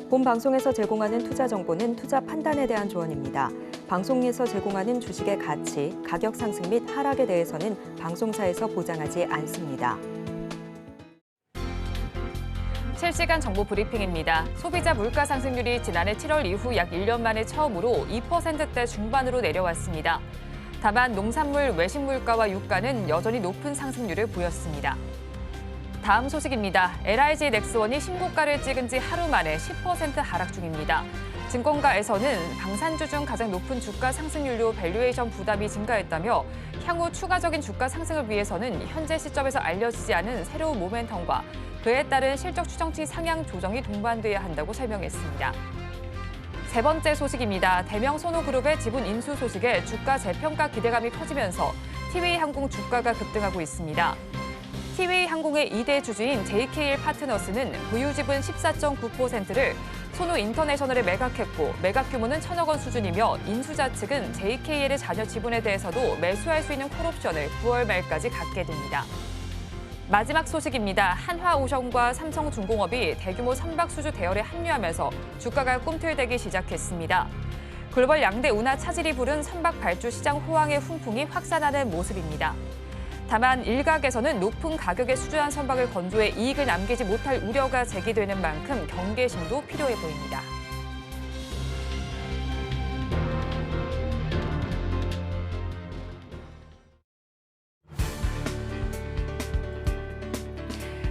본 방송에서 제공하는 투자 정보는 투자 판단에 대한 조언입니다. 방송에서 제공하는 주식의 가치, 가격 상승 및 하락에 대해서는 방송사에서 보장하지 않습니다. 실시간 정보 브리핑입니다. 소비자 물가 상승률이 지난해 7월 이후 약 1년 만에 처음으로 2%대 중반으로 내려왔습니다. 다만 농산물, 외식 물가와 유가는 여전히 높은 상승률을 보였습니다. 다음 소식입니다. LIG 넥스원이 신고가를 찍은 지 하루 만에 10% 하락 중입니다. 증권가에서는 방산주 중 가장 높은 주가 상승률로 밸류에이션 부담이 증가했다며 향후 추가적인 주가 상승을 위해서는 현재 시점에서 알려지지 않은 새로운 모멘텀과 그에 따른 실적 추정치 상향 조정이 동반돼야 한다고 설명했습니다. 세 번째 소식입니다. 대명 선호그룹의 지분 인수 소식에 주가 재평가 기대감이 커지면서 티웨이항공 주가가 급등하고 있습니다. 티웨이항공의 2대 주주인 JKL 파트너스는 보유 지분 14.9%를 손호인터내셔널에 매각했고 매각 규모는 1,000억 원 수준이며 인수자 측은 JKL의 잔여 지분에 대해서도 매수할 수 있는 콜옵션을 9월 말까지 갖게 됩니다. 마지막 소식입니다. 한화오션과 삼성중공업이 대규모 선박수주 대열에 합류하면서 주가가 꿈틀대기 시작했습니다. 글로벌 양대 운하 차질이 부른 선박 발주 시장 호황의 훈풍이 확산하는 모습입니다. 다만 일각에서는 높은 가격에 수주한 선박을 건조해 이익을 남기지 못할 우려가 제기되는 만큼 경계심도 필요해 보입니다.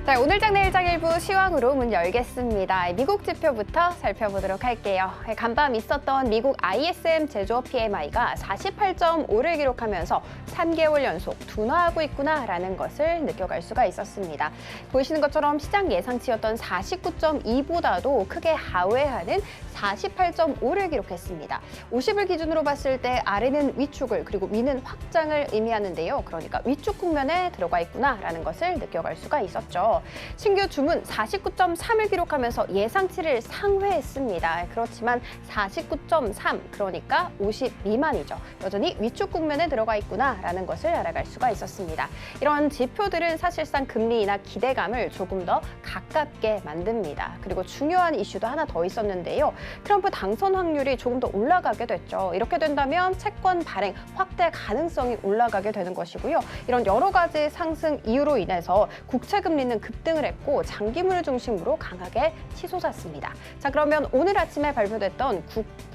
자, 오늘 장내 일장 일부 시황으로 문 열겠습니다. 미국 지표부터 살펴보도록 할게요. 간밤 있었던 미국 ISM 제조업 PMI가 48.5를 기록하면서 3개월 연속 둔화하고 있구나라는 것을 느껴갈 수가 있었습니다. 보이시는 것처럼 시장 예상치였던 49.2보다도 크게 하회하는 48.5를 기록했습니다. 50을 기준으로 봤을 때 아래는 위축을 그리고 위는 확장을 의미하는데요. 그러니까 위축 국면에 들어가 있구나라는 것을 느껴갈 수가 있었죠. 신규 주문 49.3을 기록하면서 예상치를 상회했습니다. 그렇지만 49.3 그러니까 50 미만이죠. 여전히 위축 국면에 들어가 있구나라는 것을 알아갈 수가 있었습니다. 이런 지표들은 사실상 금리나 기대감을 조금 더 가깝게 만듭니다. 그리고 중요한 이슈도 하나 더 있었는데요. 트럼프 당선 확률이 조금 더 올라가게 됐죠. 이렇게 된다면 채권 발행 확대 가능성이 올라가게 되는 것이고요. 이런 여러 가지 상승 이유로 인해서 국채 금리는 급등을 했고 장기물을 중심으로 강하게 치솟았습니다. 자, 그러면 오늘 아침에 발표됐던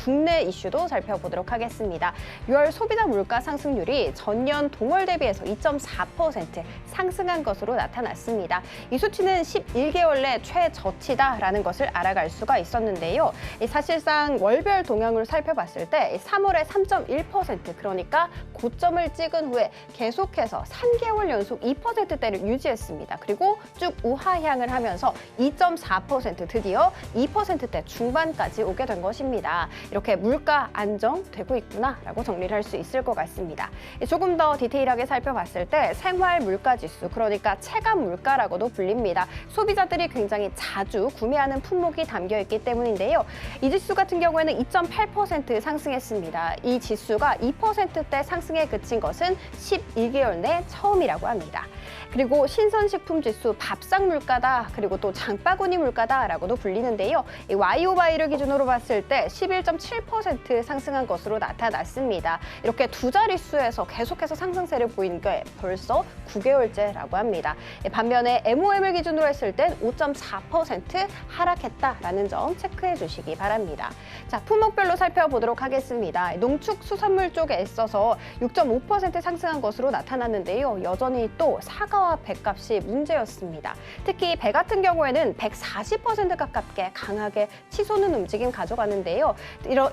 국내 이슈도 살펴보도록 하겠습니다. 6월 소비자 물가 상승률이 전년 동월 대비해서 2.4% 상승한 것으로 나타났습니다. 이 수치는 11개월 내 최저치다라는 것을 알아갈 수가 있었는데요. 사실상 월별 동향을 살펴봤을 때 3월에 3.1% 그러니까 고점을 찍은 후에 계속해서 3개월 연속 2%대를 유지했습니다. 그리고 쭉 우하향을 하면서 2.4% 드디어 2%대 중반까지 오게 된 것입니다. 이렇게 물가 안정되고 있구나라고 정리를 할 수 있을 것 같습니다. 조금 더 디테일하게 살펴봤을 때 생활 물가 지수 그러니까 체감 물가라고도 불립니다. 소비자들이 굉장히 자주 구매하는 품목이 담겨 있기 때문인데요. 이 지수 같은 경우에는 2.8% 상승했습니다. 이 지수가 2%대 상승에 그친 것은 12개월 내 처음이라고 합니다. 그리고 신선식품 지수 밥상 물가다 그리고 또 장바구니 물가다라고도 불리는데요. 이 YOY를 기준으로 봤을 때 11.7% 상승한 것으로 나타났습니다. 이렇게 두 자릿수에서 계속해서 상승세를 보이는 게 벌써 9개월째라고 합니다. 반면에 MOM을 기준으로 했을 땐 5.4% 하락했다라는 점 체크해 주시기 바랍니다. 자, 품목별로 살펴보도록 하겠습니다. 농축수산물 쪽에 있어서 6.5% 상승한 것으로 나타났는데요. 여전히 또 사과와 배값이 문제였습니다. 특히 배 같은 경우에는 140% 가깝게 강하게 치솟는 움직임 가져가는데요.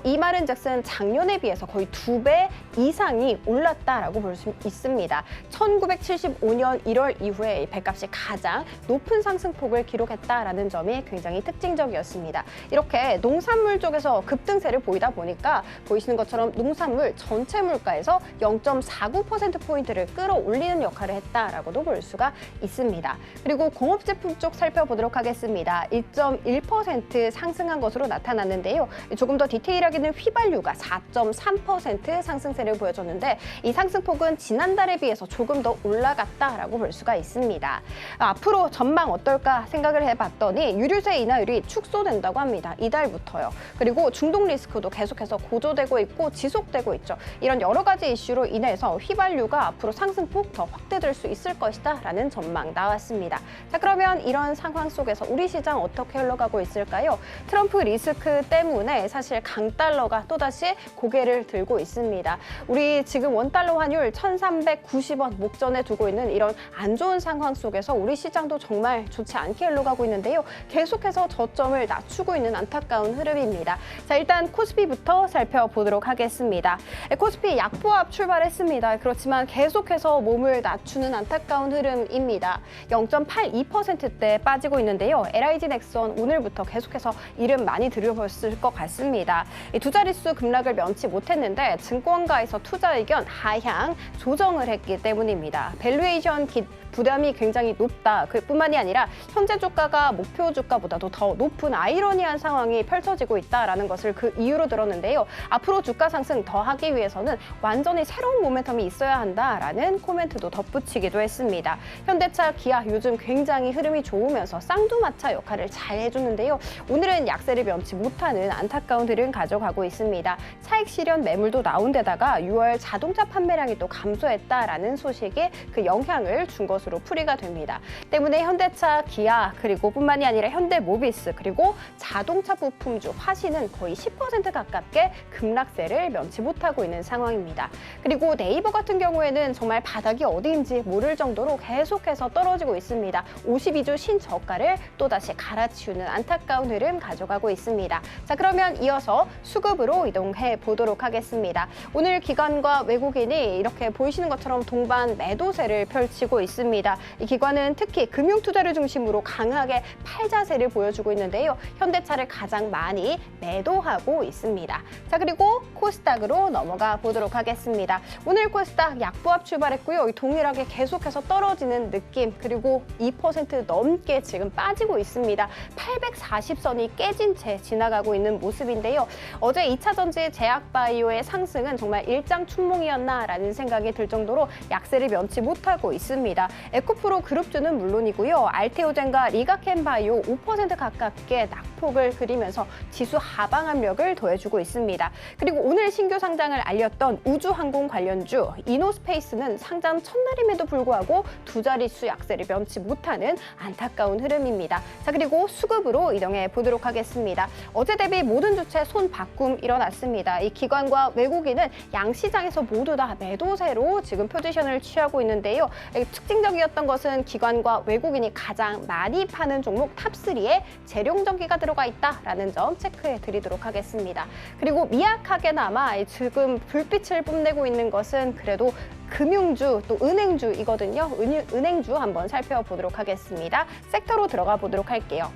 이 말은 즉슨 작년에 비해서 거의 2배 이상이 올랐다라고 볼 수 있습니다. 1975년 1월 이후에 배값이 가장 높은 상승폭을 기록했다라는 점이 굉장히 특징적이었습니다. 이렇게 농산물 쪽에서 급등세를 보이다 보니까 보이시는 것처럼 농산물 전체 물가에서 0.49%포인트를 끌어올리는 역할을 했다라고도 볼 수가 있습니다. 그리고 그리고 공업제품 쪽 살펴보도록 하겠습니다. 1.1% 상승한 것으로 나타났는데요. 조금 더 디테일하게는 휘발유가 4.3% 상승세를 보여줬는데 이 상승폭은 지난달에 비해서 조금 더 올라갔다라고 볼 수가 있습니다. 앞으로 전망 어떨까 생각을 해봤더니 유류세 인하율이 축소된다고 합니다. 이달부터요. 그리고 중동 리스크도 계속해서 고조되고 있고 지속되고 있죠. 이런 여러 가지 이슈로 인해서 휘발유가 앞으로 상승폭 더 확대될 수 있을 것이다 라는 전망 나왔습니다. 자, 그러면 이런 상황 속에서 우리 시장 어떻게 흘러가고 있을까요? 트럼프 리스크 때문에 사실 강달러가 또다시 고개를 들고 있습니다. 우리 지금 원달러 환율 1,390원 목전에 두고 있는 이런 안 좋은 상황 속에서 우리 시장도 정말 좋지 않게 흘러가고 있는데요. 계속해서 저점을 낮추고 있는 안타까운 흐름입니다. 자, 일단 코스피부터 살펴보도록 하겠습니다. 코스피 약보합 출발했습니다. 그렇지만 계속해서 몸을 낮추는 안타까운 흐름입니다. 0.82%대 빠지고 있는데요. LIG 넥슨 오늘부터 계속해서 이름 많이 들여봤을 것 같습니다. 두 자릿수 급락을 면치 못했는데 증권가에서 투자 의견 하향 조정을 했기 때문입니다. 밸류에이션 부담이 굉장히 높다. 그뿐만이 아니라 현재 주가가 목표 주가보다도 더 높은 아이러니한 상황이 펼쳐지고 있다라는 것을 그 이유로 들었는데요. 앞으로 주가 상승 더 하기 위해서는 완전히 새로운 모멘텀이 있어야 한다라는 코멘트도 덧붙이기도 했습니다. 현대차, 기아 요즘 굉장히 흐름이 좋으면서 쌍두마차 역할을 잘 해주는데요. 오늘은 약세를 면치 못하는 안타까운 흐름 가져가고 있습니다. 차익 실현 매물도 나온 데다가 6월 자동차 판매량이 또 감소했다라는 소식이 그 영향을 준 것으로 풀이가 됩니다. 때문에 현대차, 기아 그리고 뿐만이 아니라 현대모비스 그리고 자동차 부품주 화신은 거의 10% 가깝게 급락세를 면치 못하고 있는 상황입니다. 그리고 네이버 같은 경우에는 정말 바닥이 어디인지 모를 정도로 계속해서 떨어지고 있습니다. 52주 신저가를 또다시 갈아치우는 안타까운 흐름 가져가고 있습니다. 자, 그러면 이어서 수급으로 이동해 보도록 하겠습니다. 오늘 기관과 외국인이 이렇게 보이시는 것처럼 동반 매도세를 펼치고 있습니다. 이 기관은 특히 금융투자를 중심으로 강하게 팔자세를 보여주고 있는데요. 현대차를 가장 많이 매도하고 있습니다. 자, 그리고 코스닥으로 넘어가 보도록 하겠습니다. 오늘 코스닥 약보합 출발했고요. 동일하게 계속해서 떨어지는 느낌 그리고 2% 넘게 지금 빠지고 있습니다. 840선이 깨진 채 지나가고 있는 모습인데요. 어제 2차전지 제약바이오의 상승은 정말 일장춘몽이었나라는 생각이 들 정도로 약세를 면치 못하고 있습니다. 에코프로 그룹주는 물론이고요. 알테오젠과 리가켄바이오 5% 가깝게 낙폭을 그리면서 지수 하방 압력을 더해주고 있습니다. 그리고 오늘 신규 상장을 알렸던 우주항공 관련주 이노스페이스는 상장 첫날임에도 불구하고 두 자릿수 약세를 면치 못하는 안타까운 흐름입니다. 자, 그리고 수급으로 이동해 보도록 하겠습니다. 어제 대비 모든 주체 손바꿈 일어났습니다. 이 기관과 외국인은 양시장에서 모두 다 매도세로 지금 포지션을 취하고 있는데요. 특징적이었던 것은 기관과 외국인이 가장 많이 파는 종목 탑3에 재룡전기가 들어가 있다라는 점 체크해 드리도록 하겠습니다. 그리고 미약하게나마 지금 불빛을 뽐내고 있는 것은 그래도 금융주 또 은행주이거든요. 은행주 한번 살펴보도록 하겠습니다. 섹터로 들어가 보도록 할게요.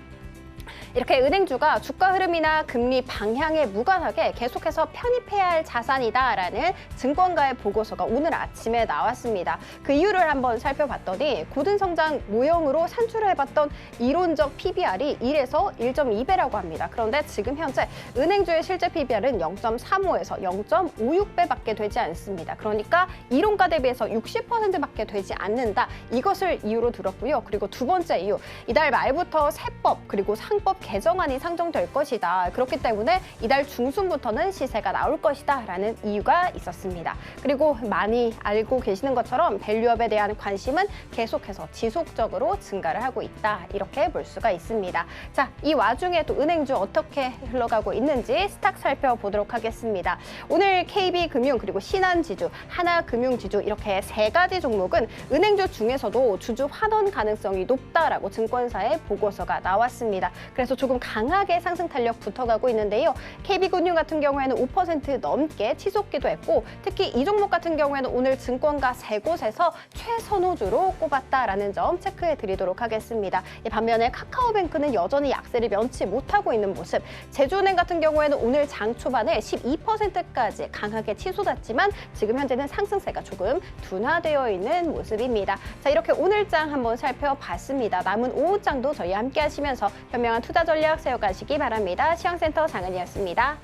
이렇게 은행주가 주가 흐름이나 금리 방향에 무관하게 계속해서 편입해야 할 자산이다라는 증권가의 보고서가 오늘 아침에 나왔습니다. 그 이유를 한번 살펴봤더니 고든성장 모형으로 산출을 해봤던 이론적 PBR이 1에서 1.2배라고 합니다. 그런데 지금 현재 은행주의 실제 PBR은 0.35에서 0.56배밖에 되지 않습니다. 그러니까 이론가 대비해서 60%밖에 되지 않는다. 이것을 이유로 들었고요. 그리고 두 번째 이유, 이달 말부터 세법 그리고 상법 개정안이 상정될 것이다. 그렇기 때문에 이달 중순부터는 시세가 나올 것이다 라는 이유가 있었습니다. 그리고 많이 알고 계시는 것처럼 밸류업에 대한 관심은 계속해서 지속적으로 증가를 하고 있다. 이렇게 볼 수가 있습니다. 자, 이 와중에 또 은행주 어떻게 흘러가고 있는지 스탁 살펴보도록 하겠습니다. 오늘 KB금융 그리고 신한지주, 하나금융지주 이렇게 세 가지 종목은 은행주 중에서도 주주 환원 가능성이 높다라고 증권사의 보고서가 나왔습니다. 그래서 그래서 조금 강하게 상승 탄력 붙어가고 있는데요. KB금융 같은 경우에는 5% 넘게 치솟기도 했고 특히 이 종목 같은 경우에는 오늘 증권가 3곳에서 최선호주로 꼽았다라는 점 체크해 드리도록 하겠습니다. 반면에 카카오뱅크는 여전히 약세를 면치 못하고 있는 모습. 제주은행 같은 경우에는 오늘 장 초반에 12%까지 강하게 치솟았지만 지금 현재는 상승세가 조금 둔화되어 있는 모습입니다. 자, 이렇게 오늘장 한번 살펴봤습니다. 남은 오후장도 저희와 함께 하시면서 현명한 투자 전략 세워가시기 바랍니다. 시황센터 장은이었습니다.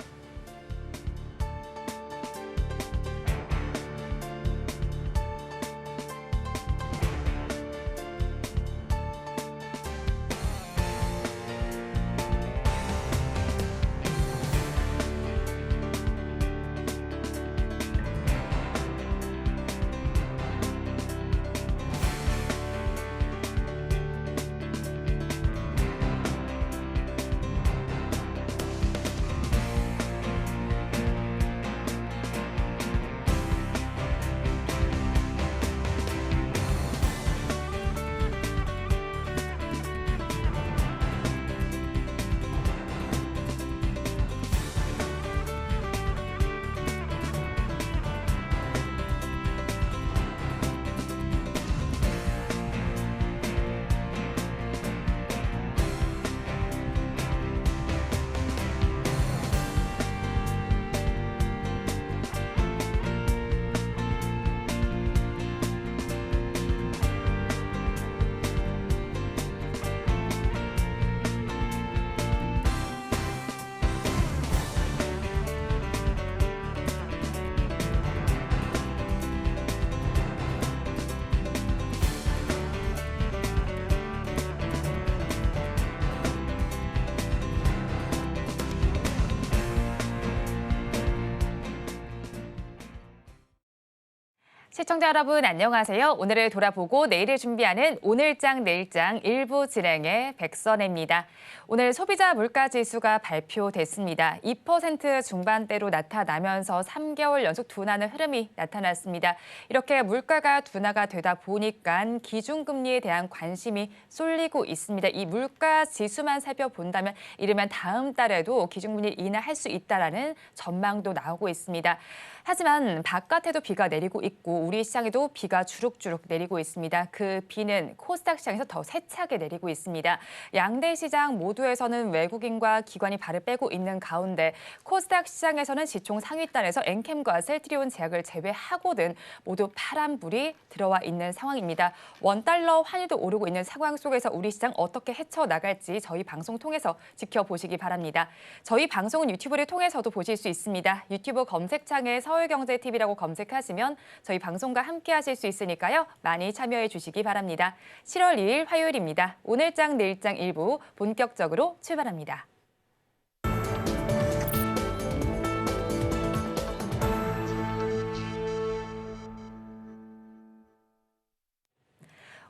시청자 여러분 안녕하세요. 오늘을 돌아보고 내일을 준비하는 오늘장 내일장 일부 진행의 백선혜입니다. 오늘 소비자 물가지수가 발표됐습니다. 2% 중반대로 나타나면서 3개월 연속 둔화하는 흐름이 나타났습니다. 이렇게 물가가 둔화가 되다 보니까 기준금리에 대한 관심이 쏠리고 있습니다. 이 물가지수만 살펴본다면 이르면 다음 달에도 기준금리를 인하할 수 있다라는 전망도 나오고 있습니다. 하지만 바깥에도 비가 내리고 있고 우리 시장에도 비가 주룩주룩 내리고 있습니다. 그 비는 코스닥 시장에서 더 세차게 내리고 있습니다. 양대 시장 모두에서는 외국인과 기관이 발을 빼고 있는 가운데 코스닥 시장에서는 시총 상위단에서 엔캠과 셀트리온 제약을 제외하고는 모두 파란불이 들어와 있는 상황입니다. 원달러 환율도 오르고 있는 상황 속에서 우리 시장 어떻게 헤쳐나갈지 저희 방송 통해서 지켜보시기 바랍니다. 저희 방송은 유튜브를 통해서도 보실 수 있습니다. 유튜브 검색창에 서울경제TV라고 검색하시면 저희 방송과 함께 하실 수 있으니까요. 많이 참여해 주시기 바랍니다. 7월 2일 화요일입니다. 오늘장 내일장 일부 본격적으로 출발합니다.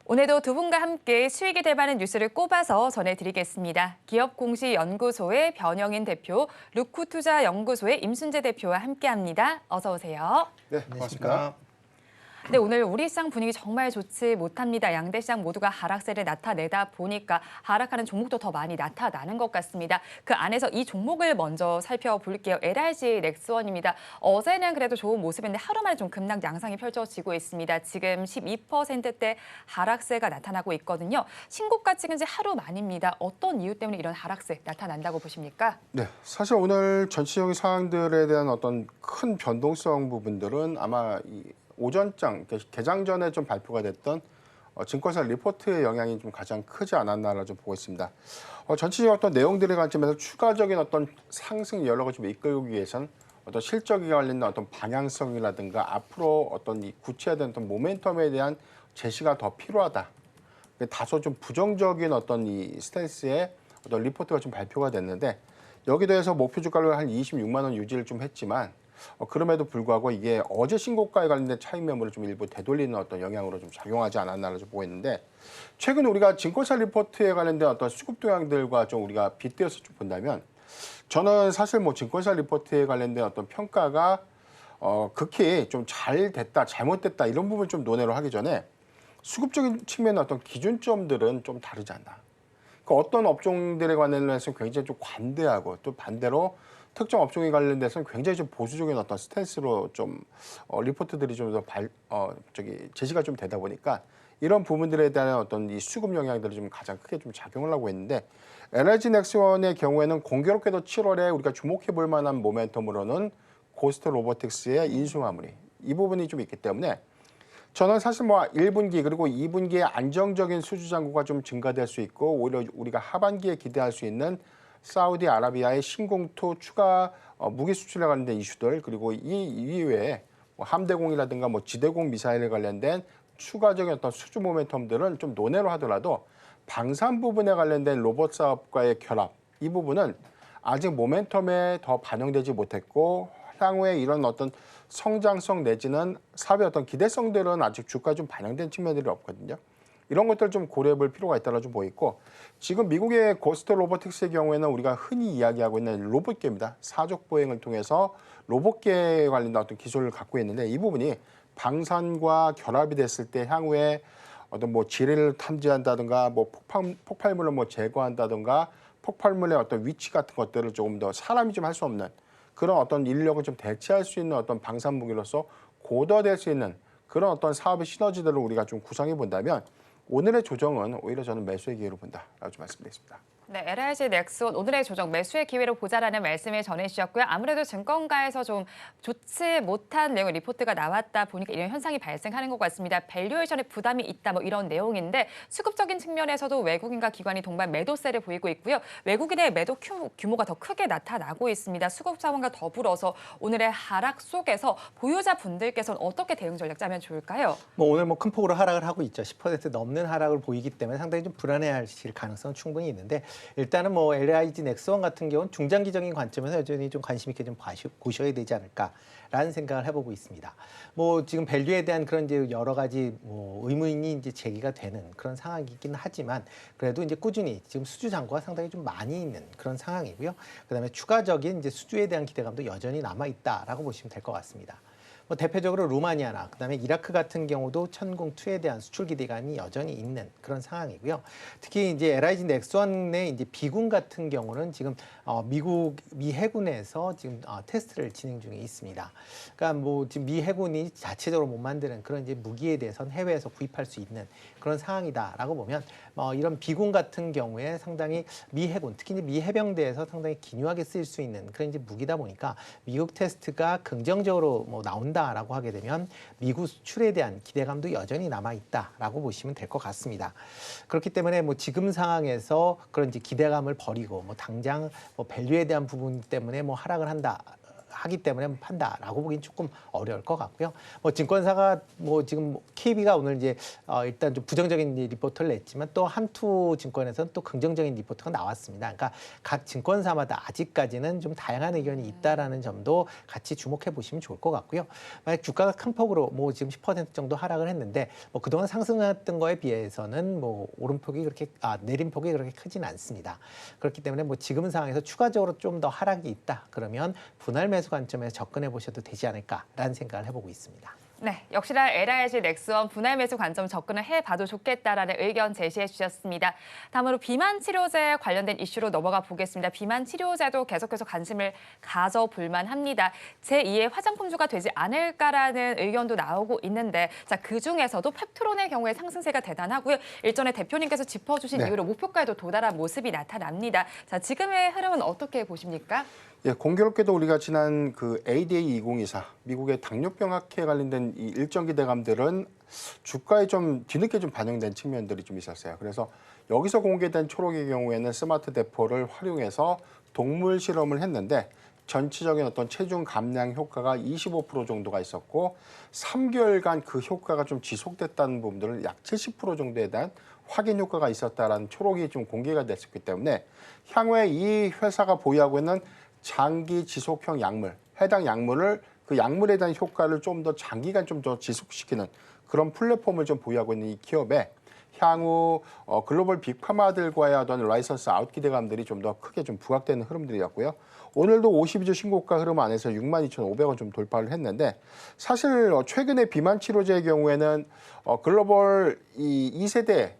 오늘도 두 분과 함께 수익이 될 만한 뉴스를 꼽아서 전해드리겠습니다. 기업공시연구소의 변영인 대표, 루쿠투자연구소의 임순재 대표와 함께합니다. 어서 오세요. 네, 고맙습니다. 네, 오늘 우리 시장 분위기 정말 좋지 못합니다. 양대 시장 모두가 하락세를 나타내다 보니까 하락하는 종목도 더 많이 나타나는 것 같습니다. 그 안에서 이 종목을 먼저 살펴볼게요. LRG 넥스원입니다. 어제는 그래도 좋은 모습인데 하루 만에 좀 급락 양상이 펼쳐지고 있습니다. 지금 12%대 하락세가 나타나고 있거든요. 신고가 찍은 지 하루 만입니다. 어떤 이유 때문에 이런 하락세 나타난다고 보십니까? 네, 사실 오늘 전체적인 상황들에 대한 어떤 큰 변동성 부분들은 아마 이 오전장, 개장 전에 좀 발표가 됐던 증권사 리포트의 영향이 좀 가장 크지 않았나라 좀 보고 있습니다. 전체적인 어떤 내용들의 관점에서 추가적인 어떤 상승 연락을 좀 이끌기 위해선 어떤 실적에 관련된 어떤 방향성이라든가 앞으로 어떤 이 구체화된 어떤 모멘텀에 대한 제시가 더 필요하다. 다소 좀 부정적인 어떤 이 스탠스의 어떤 리포트가 좀 발표가 됐는데 여기에 대해서 목표 주가를 한 26만 원 유지를 좀 했지만 그럼에도 불구하고 이게 어제 신고가에 관련된 차익 매물을 좀 일부 되돌리는 어떤 영향으로 좀 작용하지 않았나를 좀 보고 있는데 최근 우리가 증권사 리포트에 관련된 어떤 수급 동향들과 좀 우리가 빗대어서 좀 본다면 저는 사실 뭐 증권사 리포트에 관련된 어떤 평가가 극히 좀 잘 됐다, 잘못됐다 이런 부분 좀 논의를 하기 전에 수급적인 측면의 어떤 기준점들은 좀 다르지 않나. 그 어떤 업종들에 관련해서는 굉장히 좀 관대하고 또 반대로 특정 업종에 관련돼서는 굉장히 좀 보수적인 어떤 스탠스로 좀 리포트들이 좀 더 제시가 좀 되다 보니까 이런 부분들에 대한 어떤 이 수급 영향들이 좀 가장 크게 좀 작용을 하고 있는데 LG 넥스원의 경우에는 공교롭게도 7월에 우리가 주목해 볼 만한 모멘텀으로는 고스트 로보틱스의 인수 마무리 이 부분이 좀 있기 때문에 저는 사실 뭐 1분기 그리고 2분기에 안정적인 수주 잔고가 좀 증가될 수 있고 오히려 우리가 하반기에 기대할 수 있는 사우디아라비아의 신공투 추가 무기 수출에 관련된 이슈들 그리고 이 이외에 뭐 함대공이라든가 뭐 지대공 미사일에 관련된 추가적인 어떤 수주 모멘텀들은 좀 논외로 하더라도 방산 부분에 관련된 로봇 사업과의 결합 이 부분은 아직 모멘텀에 더 반영되지 못했고 향후에 이런 어떤 성장성 내지는 사업의 어떤 기대성들은 아직 주가에 좀 반영된 측면들이 없거든요. 이런 것들을 좀 고려해 볼 필요가 있다고 좀 보이고 지금 미국의 고스트 로보틱스의 경우에는 우리가 흔히 이야기하고 있는 로봇계입니다. 사족 보행을 통해서 로봇계에 관련된 어떤 기술을 갖고 있는데 이 부분이 방산과 결합이 됐을 때 향후에 어떤 뭐 지뢰를 탐지한다든가 뭐 폭발물을 뭐 제거한다든가 폭발물의 어떤 위치 같은 것들을 조금 더 사람이 좀 할 수 없는 그런 어떤 인력을 좀 대체할 수 있는 어떤 방산 무기로서 고도화될 수 있는 그런 어떤 사업의 시너지들을 우리가 좀 구성해 본다면 오늘의 조정은 오히려 저는 매수의 기회로 본다라고 좀 말씀드리겠습니다. 네, LG 넥스원 오늘의 조정 매수의 기회로 보자라는 말씀을 전해주셨고요. 아무래도 증권가에서 좀 좋지 못한 내용의 리포트가 나왔다 보니까 이런 현상이 발생하는 것 같습니다. 밸류에이션에 부담이 있다 뭐 이런 내용인데 수급적인 측면에서도 외국인과 기관이 동반 매도세를 보이고 있고요. 외국인의 매도 규모가 더 크게 나타나고 있습니다. 수급 상황과 더불어서 오늘의 하락 속에서 보유자 분들께서는 어떻게 대응 전략 짜면 좋을까요? 뭐 오늘 뭐 큰 폭으로 하락을 하고 있죠. 10% 넘는 하락을 보이기 때문에 상당히 좀 불안해하실 가능성은 충분히 있는데 일단은 뭐 LG 넥스원 같은 경우는 중장기적인 관점에서 여전히 좀 관심 있게 좀 보셔야 되지 않을까라는 생각을 해보고 있습니다. 뭐 지금 밸류에 대한 그런 이제 여러 가지 뭐 의문이 이제 제기가 되는 그런 상황이긴 하지만 그래도 이제 꾸준히 지금 수주 잔고가 상당히 좀 많이 있는 그런 상황이고요. 그다음에 추가적인 이제 수주에 대한 기대감도 여전히 남아 있다라고 보시면 될 것 같습니다. 뭐 대표적으로 루마니아나 그다음에 이라크 같은 경우도 천공2에 대한 수출 기대감이 여전히 있는 그런 상황이고요. 특히 이제 LG 넥스원의 이제 비군 같은 경우는 지금 미 해군에서 지금 테스트를 진행 중에 있습니다. 그러니까 뭐 지금 미 해군이 자체적으로 못 만드는 그런 이제 무기에 대해서는 해외에서 구입할 수 있는 그런 상황이다라고 보면 이런 비군 같은 경우에 상당히 미 해군 특히 이제 미 해병대에서 상당히 기묘하게 쓰일 수 있는 그런 이제 무기다 보니까 미국 테스트가 긍정적으로 뭐 나온다라고 하게 되면 미국 수출에 대한 기대감도 여전히 남아 있다라고 보시면 될 것 같습니다. 그렇기 때문에 뭐 지금 상황에서 그런 이제 기대감을 버리고 뭐 당장 뭐 밸류에 대한 부분 때문에 뭐 하락을 하기 때문에 판다라고 보기는 조금 어려울 것 같고요. 뭐 증권사가 뭐 지금 KB가 오늘 이제 일단 좀 부정적인 리포트를 냈지만 또 한투 증권에서는 또 긍정적인 리포트가 나왔습니다. 그러니까 각 증권사마다 아직까지는 좀 다양한 의견이 있다라는 점도 같이 주목해 보시면 좋을 것 같고요. 만약 주가가 큰 폭으로 뭐 지금 10% 정도 하락을 했는데 뭐 그동안 상승했던 거에 비해서는 뭐 오름폭이 그렇게 내림폭이 그렇게 크지는 않습니다. 그렇기 때문에 뭐 지금 상황에서 추가적으로 좀 더 하락이 있다 그러면 분할 매수 관점에서 접근해 보셔도 되지 않을까라는 생각을 해보고 있습니다. 네, 역시나 LG 넥스원 분할 매수 관점 접근을 해봐도 좋겠다라는 의견 제시해 주셨습니다. 다음으로 비만 치료제 관련된 이슈로 넘어가 보겠습니다. 비만 치료제도 계속해서 관심을 가져볼 만합니다. 제2의 화장품주가 되지 않을까라는 의견도 나오고 있는데 자, 그중에서도 펩트론의 경우에 상승세가 대단하고요. 일전에 대표님께서 짚어주신 이후로 목표가에도 도달한 모습이 나타납니다. 자, 지금의 흐름은 어떻게 보십니까? 예, 공교롭게도 우리가 지난 그 ADA 2024 미국의 당뇨병 학회에 관련된 이 일정 기대감들은 주가에 좀 뒤늦게 좀 반영된 측면들이 좀 있었어요. 그래서 여기서 공개된 초록의 경우에는 스마트 대포를 활용해서 동물 실험을 했는데 전체적인 어떤 체중 감량 효과가 25% 정도가 있었고 3개월간 그 효과가 좀 지속됐다는 부분들은 약 70% 정도에 대한 확인 효과가 있었다라는 초록이 좀 공개가 됐었기 때문에 향후에 이 회사가 보유하고 있는 장기 지속형 약물, 해당 약물을 그 약물에 대한 효과를 좀 더 장기간 좀 더 지속시키는 그런 플랫폼을 좀 보유하고 있는 이 기업에 향후 글로벌 빅파마들과의 어떤 라이선스 아웃 기대감들이 좀 더 크게 좀 부각되는 흐름들이었고요. 오늘도 52주 신고가 흐름 안에서 62,500원 좀 돌파를 했는데 사실 최근에 비만 치료제의 경우에는 글로벌 이 2세대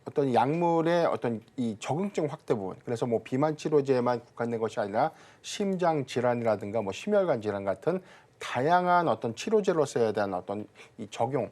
어떤 약물의 어떤 이 적응증 확대 부분, 그래서 뭐 비만 치료제에만 국한된 것이 아니라 심장 질환이라든가 뭐 심혈관 질환 같은 다양한 어떤 치료제로서에 대한 어떤 이 적용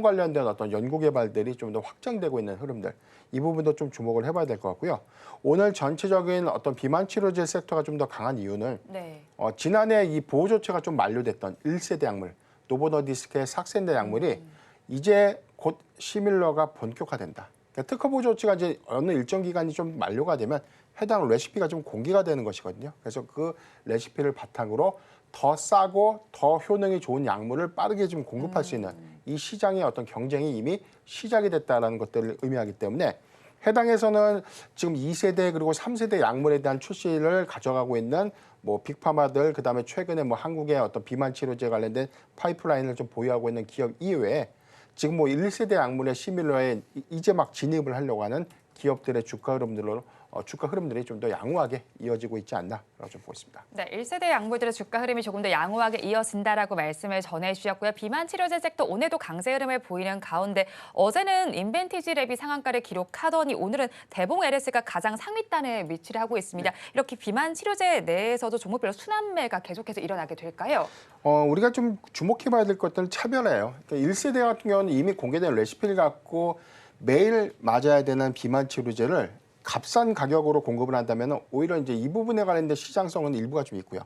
관련된 어떤 연구 개발들이 좀 더 확장되고 있는 흐름들, 이 부분도 좀 주목을 해봐야 될 것 같고요. 오늘 전체적인 어떤 비만 치료제 섹터가 좀 더 강한 이유는 네. 지난해 이 보호 조치가 좀 만료됐던 1세대 약물, 노보노디스크의 삭센다 약물이 이제 곧 시밀러가 본격화된다. 그러니까 특허 보호 조치가 이제 어느 일정 기간이 좀 만료가 되면 해당 레시피가 좀 공개가 되는 것이거든요. 그래서 그 레시피를 바탕으로 더 싸고 더 효능이 좋은 약물을 빠르게 좀 공급할 수 있는 이 시장의 어떤 경쟁이 이미 시작이 됐다는 것들을 의미하기 때문에 해당에서는 지금 2세대 그리고 3세대 약물에 대한 출시를 가져가고 있는 뭐 빅파마들, 그다음에 최근에 뭐 한국의 어떤 비만 치료제 관련된 파이프라인을 좀 보유하고 있는 기업 이외에 지금 뭐 1세대 약물의 시밀러에 이제 막 진입을 하려고 하는 기업들의 주가 흐름들이 좀 더 양호하게 이어지고 있지 않나라고 좀 보고 있습니다. 네, 1세대 약물들의 주가 흐름이 조금 더 양호하게 이어진다라고 말씀을 전해주셨고요. 비만 치료제 섹터 오늘도 강세 흐름을 보이는 가운데 어제는 인벤티지 랩이 상한가를 기록하더니 오늘은 대봉 LS가 가장 상위단에 위치를 하고 있습니다. 이렇게 비만 치료제 내에서도 종목별로 순환매가 계속해서 일어나게 될까요? 우리가 좀 주목해봐야 될 것들은 차별해요. 그러니까 1세대 같은 경우는 이미 공개된 레시피를 갖고 매일 맞아야 되는 비만 치료제를 값싼 가격으로 공급을 한다면 오히려 이제 이 부분에 관련된 시장성은 일부가 좀 있고요.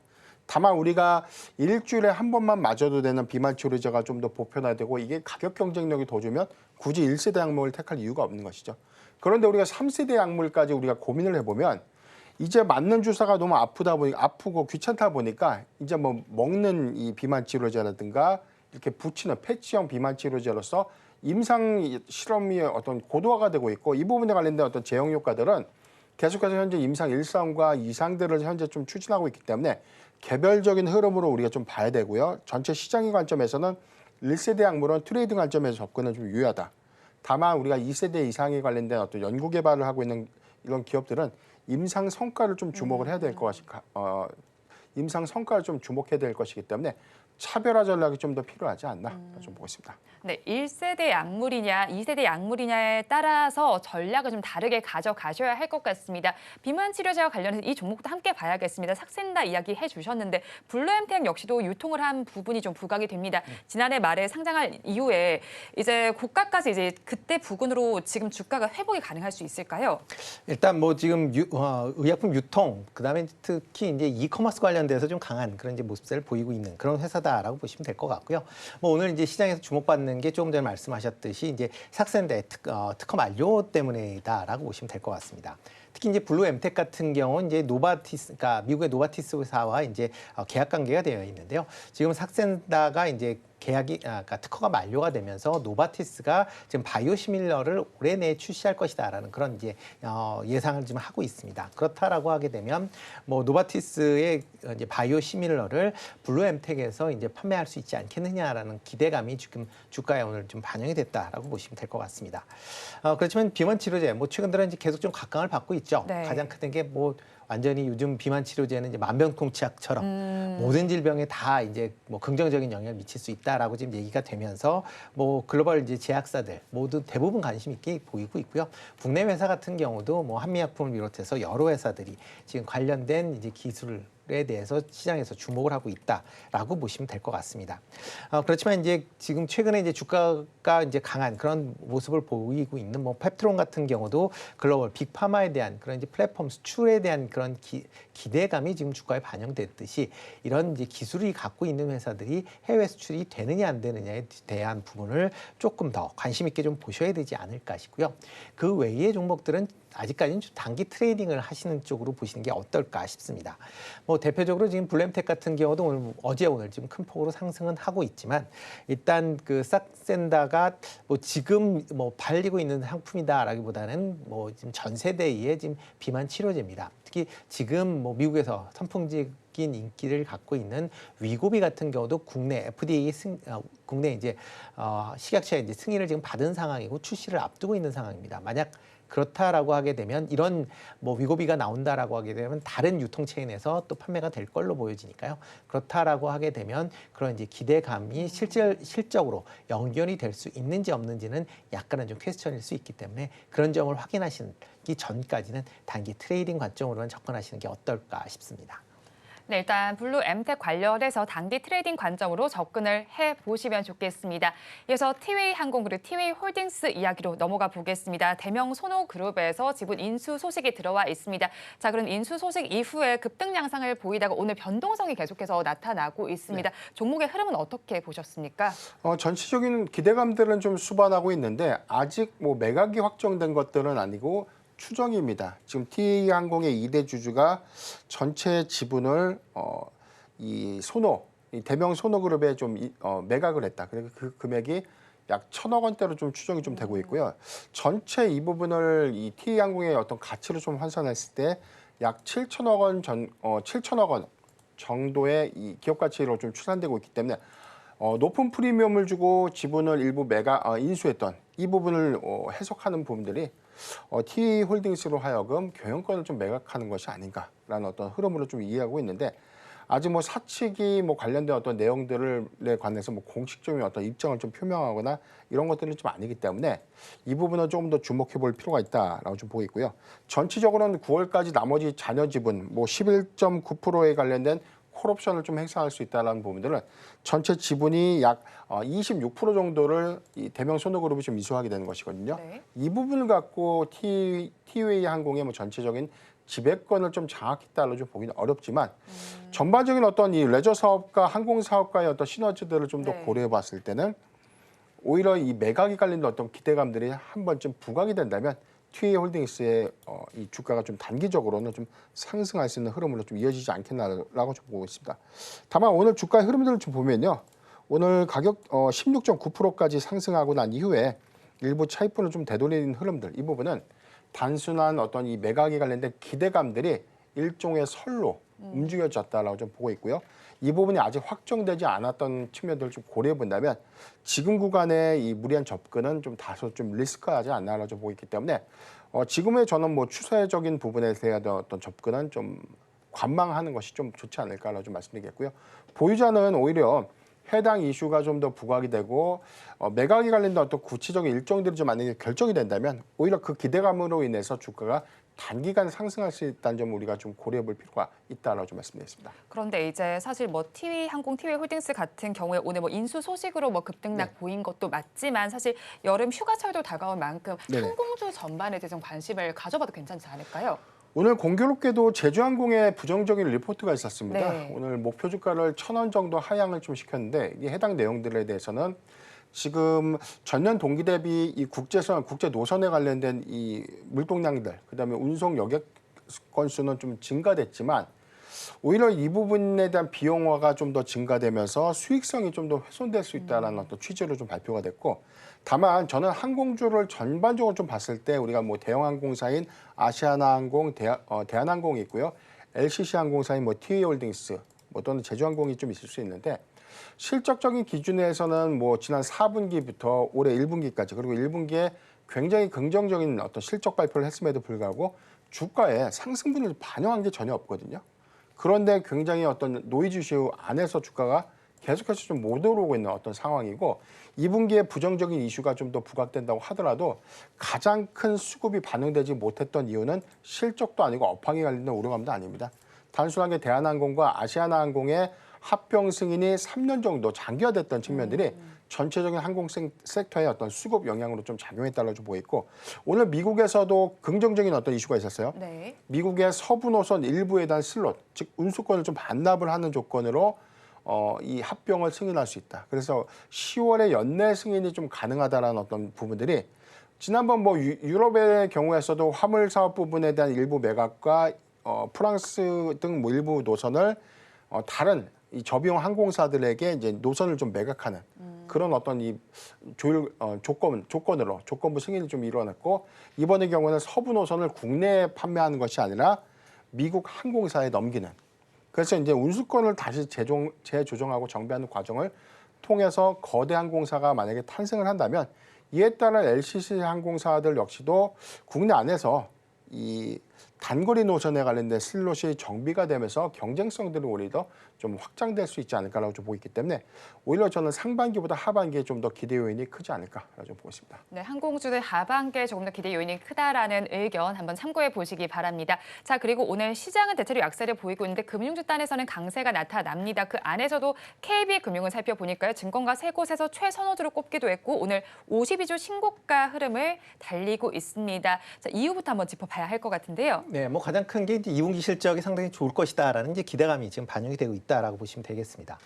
다만 우리가 일주일에 한 번만 맞아도 되는 비만 치료제가 좀 더 보편화되고 이게 가격 경쟁력이 더 주면 굳이 1세대 약물을 택할 이유가 없는 것이죠. 그런데 우리가 3세대 약물까지 우리가 고민을 해보면 이제 맞는 주사가 너무 아프고 귀찮다 보니까 이제 뭐 먹는 이 비만 치료제라든가 이렇게 붙이는 패치형 비만 치료제로서 임상 실험이 어떤 고도화가 되고 있고 이 부분에 관련된 어떤 제형 효과들은 계속해서 현재 임상 1상과 2상들을 현재 좀 추진하고 있기 때문에 개별적인 흐름으로 우리가 좀 봐야 되고요. 전체 시장의 관점에서는 1세대 약물은 트레이딩 관점에서 접근은 좀 유효하다. 다만 우리가 2세대 이상에 관련된 어떤 연구 개발을 하고 있는 이런 기업들은 임상 성과를 좀 주목을 해야 될 임상 성과를 좀 주목해야 될 것이기 때문에 차별화 전략이 좀 더 필요하지 않나 좀 보고 있습니다. 네, 1세대 약물이냐, 2세대 약물이냐에 따라서 전략을 좀 다르게 가져가셔야 할 것 같습니다. 비만 치료제와 관련해서 이 종목도 함께 봐야겠습니다. 삭센다 이야기 해주셨는데 블루엠텍 역시도 유통을 한 부분이 좀 부각이 됩니다. 지난해 말에 상장할 이후에 이제 고가까지 이제 그때 부근으로 지금 주가가 회복이 가능할 수 있을까요? 일단 뭐 지금 의약품 유통, 그다음에 특히 이제 이커머스 관련돼서 좀 강한 그런 이제 모습들을 보이고 있는 그런 회사다라고 보시면 될 것 같고요. 뭐 오늘 이제 시장에서 주목받는 게 조금 전에 말씀하셨듯이 이제 삭센다 특허 만료 때문이다라고 보시면 될 것 같습니다. 특히 이제 블루엠텍 같은 경우는 이제 노바티스, 그러니까 미국의 노바티스 회사와 이제 계약 관계가 되어 있는데요. 지금 삭센다가 이제 그러니까 특허가 만료가 되면서 노바티스가 지금 바이오시밀러를 올해 내에 출시할 것이다라는 그런 이제 예상을 지금 하고 있습니다. 그렇다라고 하게 되면 뭐 노바티스의 이제 바이오시밀러를 블루엠텍에서 이제 판매할 수 있지 않겠느냐라는 기대감이 지금 주가에 오늘 좀 반영이 됐다라고 보시면 될 것 같습니다. 그렇지만 비만 치료제 뭐 최근 들어 이제 계속 좀 각광을 받고 있죠. 네. 가장 큰 게 뭐 완전히 요즘 비만 치료제는 이제 만병통치약처럼 모든 질병에 다 이제 뭐 긍정적인 영향을 미칠 수 있다라고 지금 얘기가 되면서 뭐 글로벌 이제 제약사들 모두 대부분 관심 있게 보이고 있고요. 국내 회사 같은 경우도 뭐 한미약품을 비롯해서 여러 회사들이 지금 관련된 이제 기술에 대해서 시장에서 주목을 하고 있다라고 보시면 될 것 같습니다. 그렇지만 이제 지금 최근에 이제 주가가 이제 강한 그런 모습을 보이고 있는 뭐 펩트론 같은 경우도 글로벌 빅파마에 대한 그런 이제 플랫폼 수출에 대한 그런 기대감이 지금 주가에 반영됐듯이 이런 이제 기술이 갖고 있는 회사들이 해외 수출이 되느냐 안 되느냐에 대한 부분을 조금 더 관심 있게 좀 보셔야 되지 않을까 싶고요. 그 외의 종목들은 아직까지는 좀 단기 트레이딩을 하시는 쪽으로 보시는 게 어떨까 싶습니다. 뭐 대표적으로 지금 블루엠텍 같은 경우도 오늘 지금 큰 폭으로 상승은 하고 있지만 일단 그 삭센다가 뭐 지금 뭐 팔리고 있는 상품이다라기보다는 뭐 지금 전 세대의 지금 비만 치료제입니다. 특히 지금 뭐 미국에서 선풍적인 인기를 갖고 있는 위고비 같은 경우도 국내 FDA 국내 이제 식약처의 이제 승인을 지금 받은 상황이고 출시를 앞두고 있는 상황입니다. 만약 그렇다라고 하게 되면 이런 뭐 위고비가 나온다라고 하게 되면 다른 유통체인에서 또 판매가 될 걸로 보여지니까요. 그렇다라고 하게 되면 그런 이제 기대감이 실적으로 연결이 될 수 있는지 없는지는 약간은 좀 퀘스천일 수 있기 때문에 그런 점을 확인하시기 전까지는 단기 트레이딩 관점으로만 접근하시는 게 어떨까 싶습니다. 네, 일단 블루 엠텍 관련해서 단기 트레이딩 관점으로 접근을 해보시면 좋겠습니다. 이어서 티웨이 항공 그리고 티웨이 홀딩스 이야기로 넘어가 보겠습니다. 대명 소노그룹에서 지분 인수 소식이 들어와 있습니다. 자, 그럼 인수 소식 이후에 급등 양상을 보이다가 오늘 변동성이 계속해서 나타나고 있습니다. 종목의 흐름은 어떻게 보셨습니까? 전체적인 기대감들은 좀 수반하고 있는데 아직 뭐 매각이 확정된 것들은 아니고 추정입니다. 지금 티웨이항공의 2대 주주가 전체 지분을 이 대명 소노그룹에 좀 매각을 했다. 그리고 그 금액이 약 1,000억 원대로 좀 추정이 좀 되고 있고요. 전체 이 부분을 이 티웨이항공의 어떤 가치로 좀 환산했을 때 약 7,000억 원 7,000억 원 정도의 이 기업 가치로 좀 추산되고 있기 때문에 높은 프리미엄을 주고 지분을 일부 인수했던 이 부분을 해석하는 부분들이 티웨이 홀딩스로 하여금 경영권을 좀 매각하는 것이 아닌가라는 어떤 흐름으로 좀 이해하고 있는데 아직 뭐 사측이 뭐 관련된 어떤 내용들에 관해서 뭐 공식적인 어떤 입장을 좀 표명하거나 이런 것들은 좀 아니기 때문에 이 부분은 조금 더 주목해 볼 필요가 있다라고 좀 보고 있고요. 전체적으로는 9월까지 나머지 잔여 지분 뭐 11.9%에 관련된 콜옵션을 좀 행사할 수 있다는 부분들은 전체 지분이 약 26% 정도를 이 대명 소노그룹이 좀 이수하게 되는 것이거든요. 네. 이 부분을 갖고 티웨이 항공의 뭐 전체적인 지배권을 좀 장악했다로 좀 보기는 어렵지만 전반적인 어떤 이 레저 사업과 항공 사업과의 어떤 시너지들을 좀 더 네. 고려해 봤을 때는 오히려 이 매각이 관련된 어떤 기대감들이 한 번쯤 부각이 된다면 티웨이 홀딩스의 이 주가가 좀 단기적으로는 좀 상승할 수 있는 흐름으로 좀 이어지지 않겠나라고 좀 보고 있습니다. 다만 오늘 주가의 흐름들을 좀 보면요. 오늘 가격 16.9%까지 상승하고 난 이후에 일부 차익분을 좀 되돌리는 흐름들 이 부분은 단순한 어떤 이 매각에 관련된 기대감들이 일종의 설로 움직여졌다라고 좀 보고 있고요. 이 부분이 아직 확정되지 않았던 측면들을 좀 고려해 본다면 지금 구간에 이 무리한 접근은 좀 다소 좀 리스크하지 않나라고 좀 보고 있기 때문에 지금의 저는 뭐 추세적인 부분에 대한 어떤 접근은 좀 관망하는 것이 좀 좋지 않을까라고 좀 말씀드리겠고요. 보유자는 오히려 해당 이슈가 좀 더 부각이 되고 매각에 관련된 어떤 구체적인 일정들이 좀 만약에 결정이 된다면 오히려 그 기대감으로 인해서 주가가 단기간 상승할 수 있다는 점을 우리가 좀 고려해 볼 필요가 있다라고 좀 말씀드리겠습니다. 그런데 이제 사실 뭐 티웨이 항공, 티웨이 홀딩스 같은 경우에 오늘 뭐 인수 소식으로 뭐 급등락 보인 것도 맞지만 사실 여름 휴가철도 다가올 만큼 네네. 항공주 전반에 대해서 관심을 가져봐도 괜찮지 않을까요? 오늘 공교롭게도 제주항공의 부정적인 리포트가 있었습니다. 네. 오늘 목표 주가를 1,000원 정도 하향을 좀 시켰는데 이 해당 내용들에 대해서는 지금 전년 동기 대비 이 국제 노선에 관련된 이 물동량들, 그다음에 운송 여객 건수는 좀 증가됐지만 오히려 이 부분에 대한 비용화가 좀 더 증가되면서 수익성이 좀 더 훼손될 수 있다는 어떤 취지로 좀 발표가 됐고, 다만 저는 항공주를 전반적으로 좀 봤을 때 우리가 뭐 대형 항공사인 아시아나항공, 대한항공이 있고요, LCC 항공사인 뭐 티웨이홀딩스, 뭐 또는 제주항공이 좀 있을 수 있는데 실적적인 기준에서는 뭐 지난 4분기부터 올해 1분기까지 그리고 1분기에 굉장히 긍정적인 어떤 실적 발표를 했음에도 불구하고 주가에 상승분을 반영한 게 전혀 없거든요. 그런데 굉장히 어떤 노이즈 이슈 안에서 주가가 계속해서 좀 못 오르고 있는 어떤 상황이고 2분기에 부정적인 이슈가 좀 더 부각된다고 하더라도 가장 큰 수급이 반영되지 못했던 이유는 실적도 아니고 업황에 관련된 오르감도 아닙니다. 단순하게 대한항공과 아시아나항공의 합병 승인이 3년 정도 장기화됐던 측면들이 전체적인 항공 섹터의 어떤 수급 영향으로 좀 작용했다고 좀 보였고, 오늘 미국에서도 긍정적인 어떤 이슈가 있었어요. 네. 미국의 서부 노선 일부에 대한 슬롯, 즉 운수권을 좀 반납을 하는 조건으로 이 합병을 승인할 수 있다. 그래서 10월에 연내 승인이 좀 가능하다라는 어떤 부분들이 지난번 뭐 유럽의 경우에서도 화물 사업 부분에 대한 일부 매각과 프랑스 등 뭐 일부 노선을 다른 이 저비용 항공사들에게 이제 노선을 좀 매각하는 그런 어떤 이 조건부 승인이 좀 일어났고, 이번의 경우는 서부 노선을 국내에 판매하는 것이 아니라 미국 항공사에 넘기는, 그래서 이제 운수권을 다시 재조정하고 정비하는 과정을 통해서 거대 항공사가 만약에 탄생을 한다면 이에 따라 LCC 항공사들 역시도 국내 안에서 이 단거리 노선에 관련된 슬롯이 정비가 되면서 경쟁성들이 오히려 좀 확장될 수 있지 않을까라고 좀 보기 때문에 오히려 저는 상반기보다 하반기에 좀 더 기대 요인이 크지 않을까라고 좀 보고 있습니다. 네, 항공주들 하반기에 조금 더 기대 요인이 크다라는 의견 한번 참고해 보시기 바랍니다. 자, 그리고 오늘 시장은 대체로 약세를 보이고 있는데 금융주 단에서는 강세가 나타납니다. 그 안에서도 KB금융을 살펴보니까요. 증권가 세 곳에서 최선호주로 꼽기도 했고 오늘 52주 신고가 흐름을 달리고 있습니다. 자, 이유부터 한번 짚어봐야 할 것 같은데요. 네, 뭐 가장 큰 게 이제 2분기 실적이 상당히 좋을 것이다라는 이제 기대감이 지금 반영이 되고 있다라고 보시면 되겠습니다.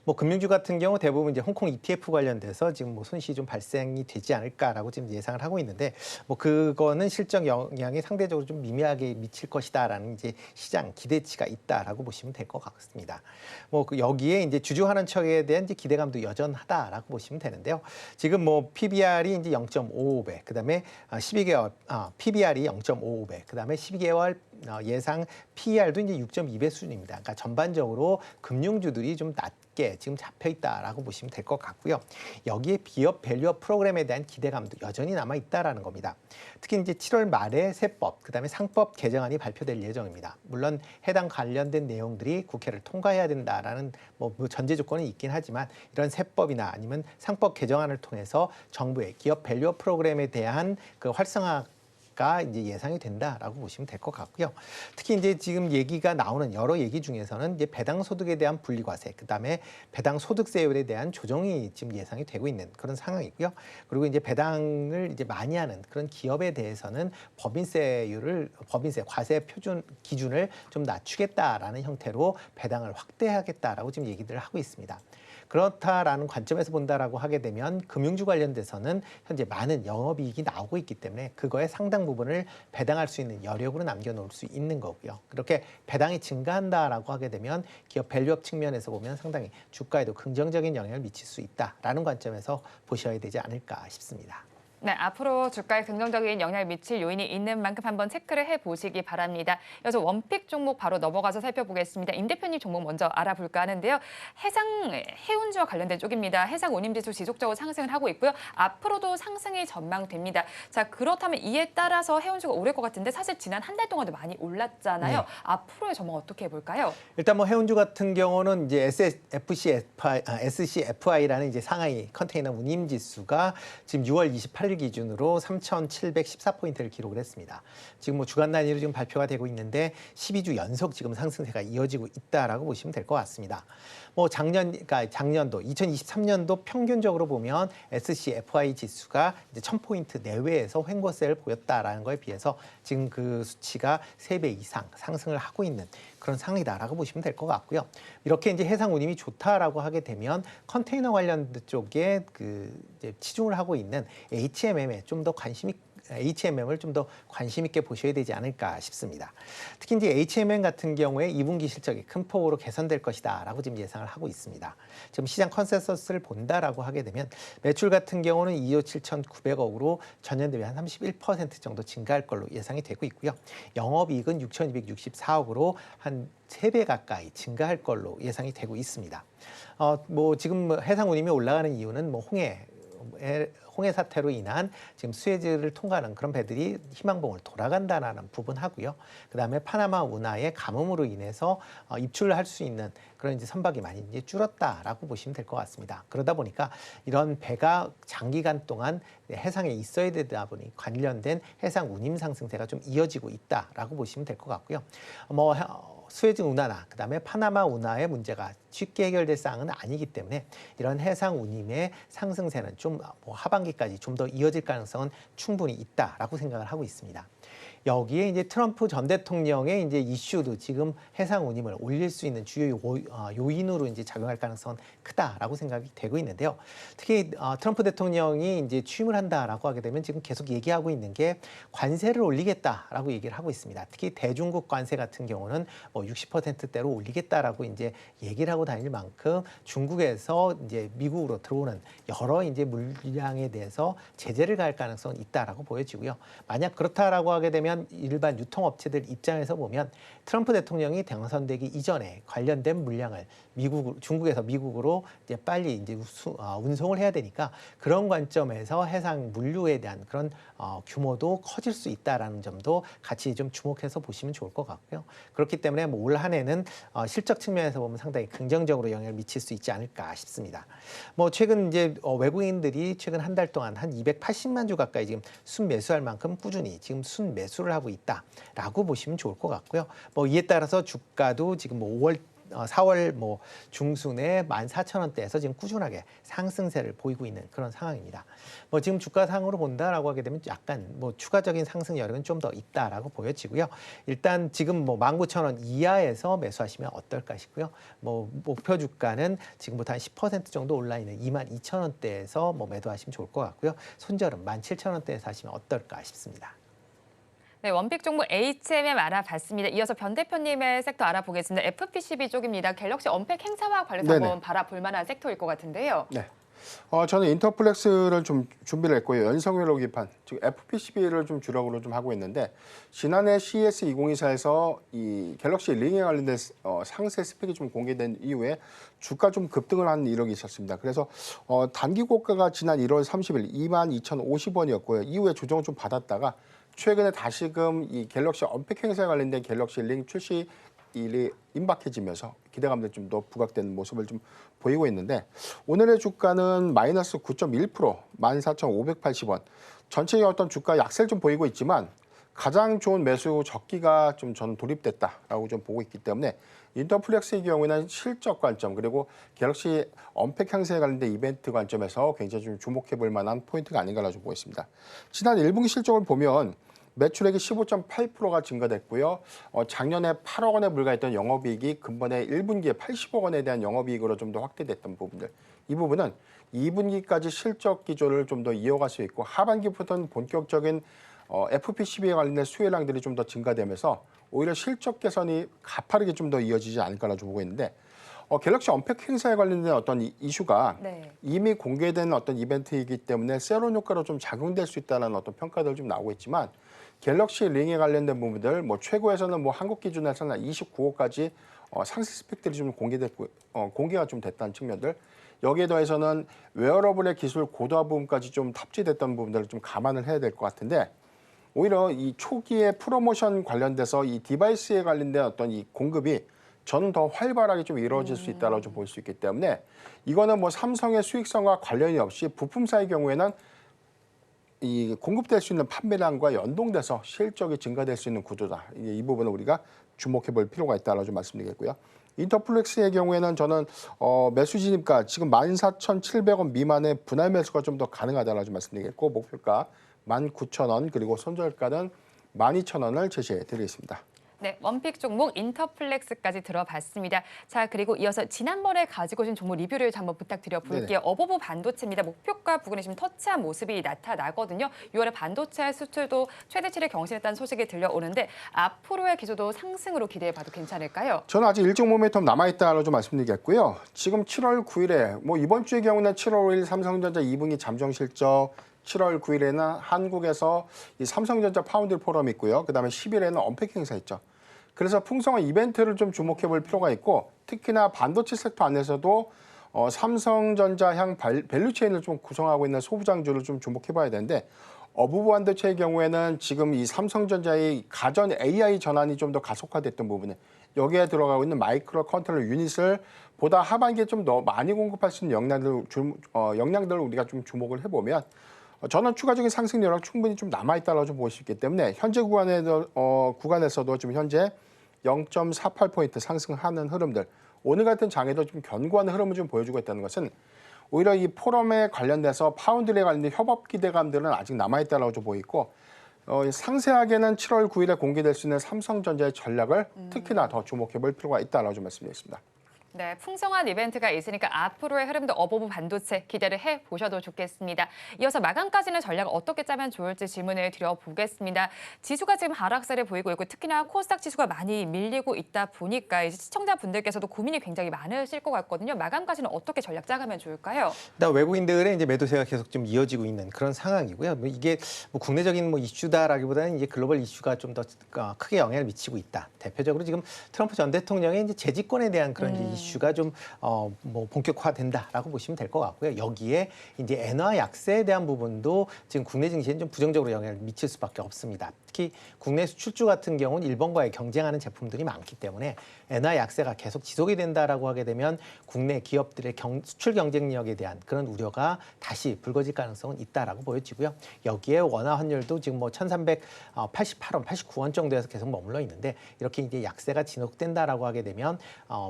뭐 금융주 같은 경우 대부분 이제 홍콩 ETF 관련돼서 지금 뭐 손실이 좀 발생이 되지 않을까라고 지금 예상을 하고 있는데 뭐 그거는 실적 영향이 상대적으로 좀 미미하게 미칠 것이다라는 이제 시장 기대치가 있다라고 보시면 될 것 같습니다. 뭐 여기에 이제 주주 환원척에 대한 이제 기대감도 여전하다라고 보시면 되는데요. 지금 뭐 PBR이 이제 0.55배, 그다음에 12개월 PBR이 0.55배, 그다음에 12개월 예상 PER도 이제 6.2배 수준입니다. 그러니까 전반적으로 금융주들이 좀 낮게 지금 잡혀 있다라고 보시면 될 것 같고요. 여기에 기업 밸류업 프로그램에 대한 기대감도 여전히 남아 있다라는 겁니다. 특히 이제 7월 말에 세법, 그다음에 상법 개정안이 발표될 예정입니다. 물론 해당 관련된 내용들이 국회를 통과해야 된다라는 뭐 전제 조건이 있긴 하지만 이런 세법이나 아니면 상법 개정안을 통해서 정부의 기업 밸류업 프로그램에 대한 그 활성화 가 이제 예상이 된다라고 보시면 될 것 같고요. 특히 이제 지금 얘기가 나오는 여러 얘기 중에서는 이제 배당 소득에 대한 분리과세, 그다음에 배당 소득세율에 대한 조정이 지금 예상이 되고 있는 그런 상황이고요. 그리고 이제 배당을 이제 많이 하는 그런 기업에 대해서는 법인세 과세 표준 기준을 좀 낮추겠다라는 형태로 배당을 확대하겠다라고 지금 얘기들을 하고 있습니다. 그렇다라는 관점에서 본다라고 하게 되면 금융주 관련돼서는 현재 많은 영업이익이 나오고 있기 때문에 그거의 상당 부분을 배당할 수 있는 여력으로 남겨놓을 수 있는 거고요. 그렇게 배당이 증가한다라고 하게 되면 기업 밸류업 측면에서 보면 상당히 주가에도 긍정적인 영향을 미칠 수 있다라는 관점에서 보셔야 되지 않을까 싶습니다. 네, 앞으로 주가에 긍정적인 영향을 미칠 요인이 있는 만큼 한번 체크를 해보시기 바랍니다. 이어서 원픽 종목 바로 넘어가서 살펴보겠습니다. 임 대표님 종목 먼저 알아볼까 하는데요. 해운주와 관련된 쪽입니다. 해상운임지수 지속적으로 상승을 하고 있고요. 앞으로도 상승이 전망됩니다. 자, 그렇다면 이에 따라서 해운주가 오를 것 같은데 사실 지난 한 달 동안도 많이 올랐잖아요. 네. 앞으로의 전망 어떻게 해볼까요? 일단 뭐 해운주 같은 경우는 이제 SCFI라는 이제 상하이 컨테이너 운임지수가 지금 6월 28일 기준으로 3,714포인트를 기록을 했습니다. 지금 뭐 주간 단위로 지금 발표가 되고 있는데 12주 연속 지금 상승세가 이어지고 있다라고 보시면 될 것 같습니다. 뭐 작년도 2023년도 평균적으로 보면 SCFI 지수가 이제 1,000포인트 내외에서 횡보세를 보였다라는 거에 비해서 지금 그 수치가 3배 이상 상승을 하고 있는 그런 상황이다라고 보시면 될 것 같고요. 이렇게 이제 해상 운임이 좋다라고 하게 되면 컨테이너 관련 쪽에 그 이제 치중을 하고 있는 HMM에 좀 더 HMM을 좀 더 관심 있게 보셔야 되지 않을까 싶습니다. 특히 이제 HMM 같은 경우에 2분기 실적이 큰 폭으로 개선될 것이다라고 지금 예상을 하고 있습니다. 지금 시장 컨센서스를 본다라고 하게 되면 매출 같은 경우는 2억 7,900억으로 전년 대비 한 31% 정도 증가할 걸로 예상이 되고 있고요. 영업이익은 6,264억으로 한 3배 가까이 증가할 걸로 예상이 되고 있습니다. 뭐 지금 해상 운임이 올라가는 이유는 뭐 홍해 사태로 인한 지금 수에즈를 통과하는 그런 배들이 희망봉을 돌아간다는 부분하고요. 그다음에 파나마 운하의 가뭄으로 인해서 입출할 수 있는 그런 이제 선박이 많이 이제 줄었다라고 보시면 될 것 같습니다. 그러다 보니까 이런 배가 장기간 동안 해상에 있어야 되다 보니 관련된 해상 운임 상승세가 좀 이어지고 있다라고 보시면 될 것 같고요. 수에즈 운하나 그다음에 파나마 운하의 문제가 쉽게 해결될 사항은 아니기 때문에 이런 해상 운임의 상승세는 좀 하반기까지 좀 더 이어질 가능성은 충분히 있다라고 생각을 하고 있습니다. 여기에 이제 트럼프 전 대통령의 이제 이슈도 지금 해상 운임을 올릴 수 있는 주요 요인으로 이제 작용할 가능성은 크다라고 생각이 되고 있는데요. 특히 트럼프 대통령이 이제 취임을 한다라고 하게 되면 지금 계속 얘기하고 있는 게 관세를 올리겠다라고 얘기를 하고 있습니다. 특히 대중국 관세 같은 경우는 뭐 60%대로 올리겠다라고 이제 얘기를 하고 다닐 만큼 중국에서 이제 미국으로 들어오는 여러 이제 물량에 대해서 제재를 가할 가능성은 있다라고 보여지고요. 만약 그렇다라고 하게 되면 왜냐하면 일반 유통업체들 입장에서 보면 트럼프 대통령이 당선되기 이전에 관련된 물량을 중국에서 미국으로 이제 빨리 이제 운송을 해야 되니까 그런 관점에서 해상 물류에 대한 그런 규모도 커질 수 있다라는 점도 같이 좀 주목해서 보시면 좋을 것 같고요. 그렇기 때문에 뭐 올 한 해는 실적 측면에서 보면 상당히 긍정적으로 영향을 미칠 수 있지 않을까 싶습니다. 뭐 최근 이제 외국인들이 최근 한 달 동안 한 280만 주 가까이 지금 순매수할 만큼 꾸준히 지금 순매수를 하고 있다라고 보시면 좋을 것 같고요. 뭐 이에 따라서 주가도 지금 뭐 4월 뭐 중순에 14,000원대에서 지금 꾸준하게 상승세를 보이고 있는 그런 상황입니다. 뭐 지금 주가 상으로 본다라고 하게 되면 약간 뭐 추가적인 상승 여력은 좀 더 있다라고 보여지고요. 일단 지금 뭐 19,000원 이하에서 매수하시면 어떨까 싶고요. 뭐 목표 주가는 지금부터 한 10% 정도 올라 있는 22,000원대에서 뭐 매도하시면 좋을 것 같고요. 손절은 17,000원대에서 하시면 어떨까 싶습니다. 네, 원픽 종목 HMM 알아봤습니다. 이어서 변 대표님의 섹터 알아보겠습니다. FPCB 쪽입니다. 갤럭시 언팩 행사와 관련해서 네네. 한번 바라볼 만한 섹터일 것 같은데요. 네. 저는 인터플렉스를 좀 준비를 했고요. 연성회로 기판, 즉 FPCB를 좀 주력으로 좀 하고 있는데 지난해 CES 2024에서 이 갤럭시 링에 관련된 상세 스펙이 좀 공개된 이후에 주가 좀 급등을 한 이력이 있었습니다. 그래서 단기 고가가 지난 1월 30일 22,050원이었고요. 이후에 조정을 좀 받았다가 최근에 다시금 이 갤럭시 언팩 행사에 관련된 갤럭시 링 출시 일이 임박해지면서 기대감도 좀 더 부각되는 모습을 좀 보이고 있는데 오늘의 주가는 마이너스 9.1%, 14,580원. 전체의 어떤 주가 약세를 좀 보이고 있지만 가장 좋은 매수 적기가 좀 저는 돌입됐다라고 좀 보고 있기 때문에 인터플렉스의 경우에는 실적 관점 그리고 갤럭시 언팩 향세에 관련된 이벤트 관점에서 굉장히 좀 주목해 볼 만한 포인트가 아닌가라고 보고 있습니다. 지난 1분기 실적을 보면 매출액이 15.8%가 증가됐고요. 작년에 8억 원에 불과했던 영업이익이 근본에 1분기에 80억 원에 대한 영업이익으로 좀 더 확대됐던 부분들. 이 부분은 2분기까지 실적 기조를 좀 더 이어갈 수 있고 하반기부터는 본격적인 FPCB에 관련된 수혜량들이 좀 더 증가되면서 오히려 실적 개선이 가파르게 좀 더 이어지지 않을까라고 보고 있는데 갤럭시 언팩 행사에 관련된 어떤 이슈가 네. 이미 공개된 어떤 이벤트이기 때문에 세론 효과로 좀 작용될 수 있다는 어떤 평가들 좀 나오고 있지만 갤럭시 링에 관련된 부분들 뭐 최고에서는 뭐 한국 기준에서는 29호까지 상세 스펙들이 좀 공개됐고 공개가 좀 됐다는 측면들 여기에 더해서는 웨어러블의 기술 고도화 부분까지 좀 탑재됐던 부분들을 좀 감안을 해야 될 것 같은데 오히려 이 초기에 프로모션 관련돼서 이 디바이스에 관련된 어떤 이 공급이 저는 더 활발하게 좀 이루어질 수 있다고 좀 볼 수 있기 때문에 이거는 뭐 삼성의 수익성과 관련이 없이 부품사의 경우에는 이 공급될 수 있는 판매량과 연동돼서 실적이 증가될 수 있는 구조다. 이 부분을 우리가 주목해 볼 필요가 있다라고 좀 말씀드리겠고요. 인터플렉스의 경우에는 저는 매수 진입가 지금 14,700원 미만의 분할 매수가 좀 더 가능하다라고 좀 말씀드리겠고 목표가 19,000원 그리고 손절가는 12,000원을 제시해 드리겠습니다. 네, 원픽 종목 인터플렉스까지 들어봤습니다. 자, 그리고 이어서 지난번에 가지고 오신 종목 리뷰를 한번 부탁드려 볼게요. 어버브 반도체입니다. 목표가 부근에 지금 터치한 모습이 나타나거든요. 6월에 반도체 수출도 최대치를 경신했다는 소식이 들려오는데 앞으로의 기조도 상승으로 기대해봐도 괜찮을까요? 저는 아직 일정 모멘텀 남아있다고 좀 말씀드리겠고요. 지금 7월 9일에 뭐 이번 주의 경우는 7월 5일 삼성전자 2분기 잠정 실적 7월 9일에는 한국에서 이 삼성전자 파운드리 포럼이 있고요. 그다음에 10일에는 언팩 행사 있죠. 그래서 풍성한 이벤트를 좀 주목해 볼 필요가 있고 특히나 반도체 섹터 안에서도 삼성전자향 밸류체인을 좀 구성하고 있는 소부장주를 좀 주목해 봐야 되는데 어부브 반도체의 경우에는 지금 이 삼성전자의 가전 AI 전환이 좀 더 가속화됐던 부분에 여기에 들어가고 있는 마이크로 컨트롤러 유닛을 보다 하반기에 좀 더 많이 공급할 수 있는 역량들을 우리가 좀 주목을 해보면 저는 추가적인 상승 여력 충분히 좀 남아있다고 좀 볼 수 있기 때문에 현재 구간에서도 지금 현재 0.48포인트 상승하는 흐름들 오늘 같은 장에도 좀 견고한 흐름을 좀 보여주고 있다는 것은 오히려 이 포럼에 관련돼서 파운드리에 관련된 협업 기대감들은 아직 남아있다고 좀 보이고 상세하게는 7월 9일에 공개될 수 있는 삼성전자의 전략을 특히나 더 주목해 볼 필요가 있다고 좀 말씀드리겠습니다. 네, 풍성한 이벤트가 있으니까 앞으로의 흐름도 어버브 반도체 기대를 해보셔도 좋겠습니다. 이어서 마감까지는 전략을 어떻게 짜면 좋을지 질문을 드려보겠습니다. 지수가 지금 하락세를 보이고 있고 특히나 코스닥 지수가 많이 밀리고 있다 보니까 이제 시청자분들께서도 고민이 굉장히 많으실 것 같거든요. 마감까지는 어떻게 전략 짜가면 좋을까요? 일단 외국인들의 이제 매도세가 계속 좀 이어지고 있는 그런 상황이고요. 뭐 이게 뭐 국내적인 뭐 이슈다라기보다는 이제 글로벌 이슈가 좀 더 크게 영향을 미치고 있다. 대표적으로 지금 트럼프 전 대통령의 이제 재집권에 대한 그런 이제 이슈가 좀 뭐 본격화된다라고 보시면 될 것 같고요. 여기에 이제 엔화 약세에 대한 부분도 지금 국내 증시에 좀 부정적으로 영향을 미칠 수밖에 없습니다. 특히 국내 수출주 같은 경우는 일본과의 경쟁하는 제품들이 많기 때문에 엔화 약세가 계속 지속이 된다라고 하게 되면 국내 기업들의 수출 경쟁력에 대한 그런 우려가 다시 불거질 가능성은 있다라고 보여지고요. 여기에 원화 환율도 지금 뭐 1,388원, 89원 정도에서 계속 머물러 있는데 이렇게 이제 약세가 지속된다라고 하게 되면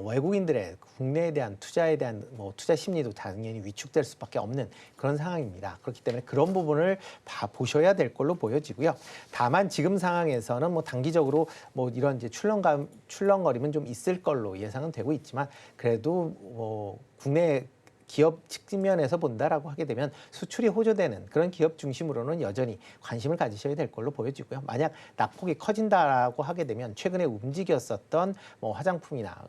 외국인들의 국내에 대한 투자에 대한 뭐 투자 심리도 당연히 위축될 수밖에 없는 그런 상황입니다. 그렇기 때문에 그런 부분을 보셔야 될 걸로 보여지고요. 다만 지금 상황에서는 뭐 단기적으로 뭐 이런 이제 출렁거림은 좀 있을 걸로 예상은 되고 있지만 그래도 뭐 국내 기업 측면에서 본다라고 하게 되면 수출이 호조되는 그런 기업 중심으로는 여전히 관심을 가지셔야 될 걸로 보여지고요. 만약 낙폭이 커진다라고 하게 되면 최근에 움직였었던 뭐 화장품이나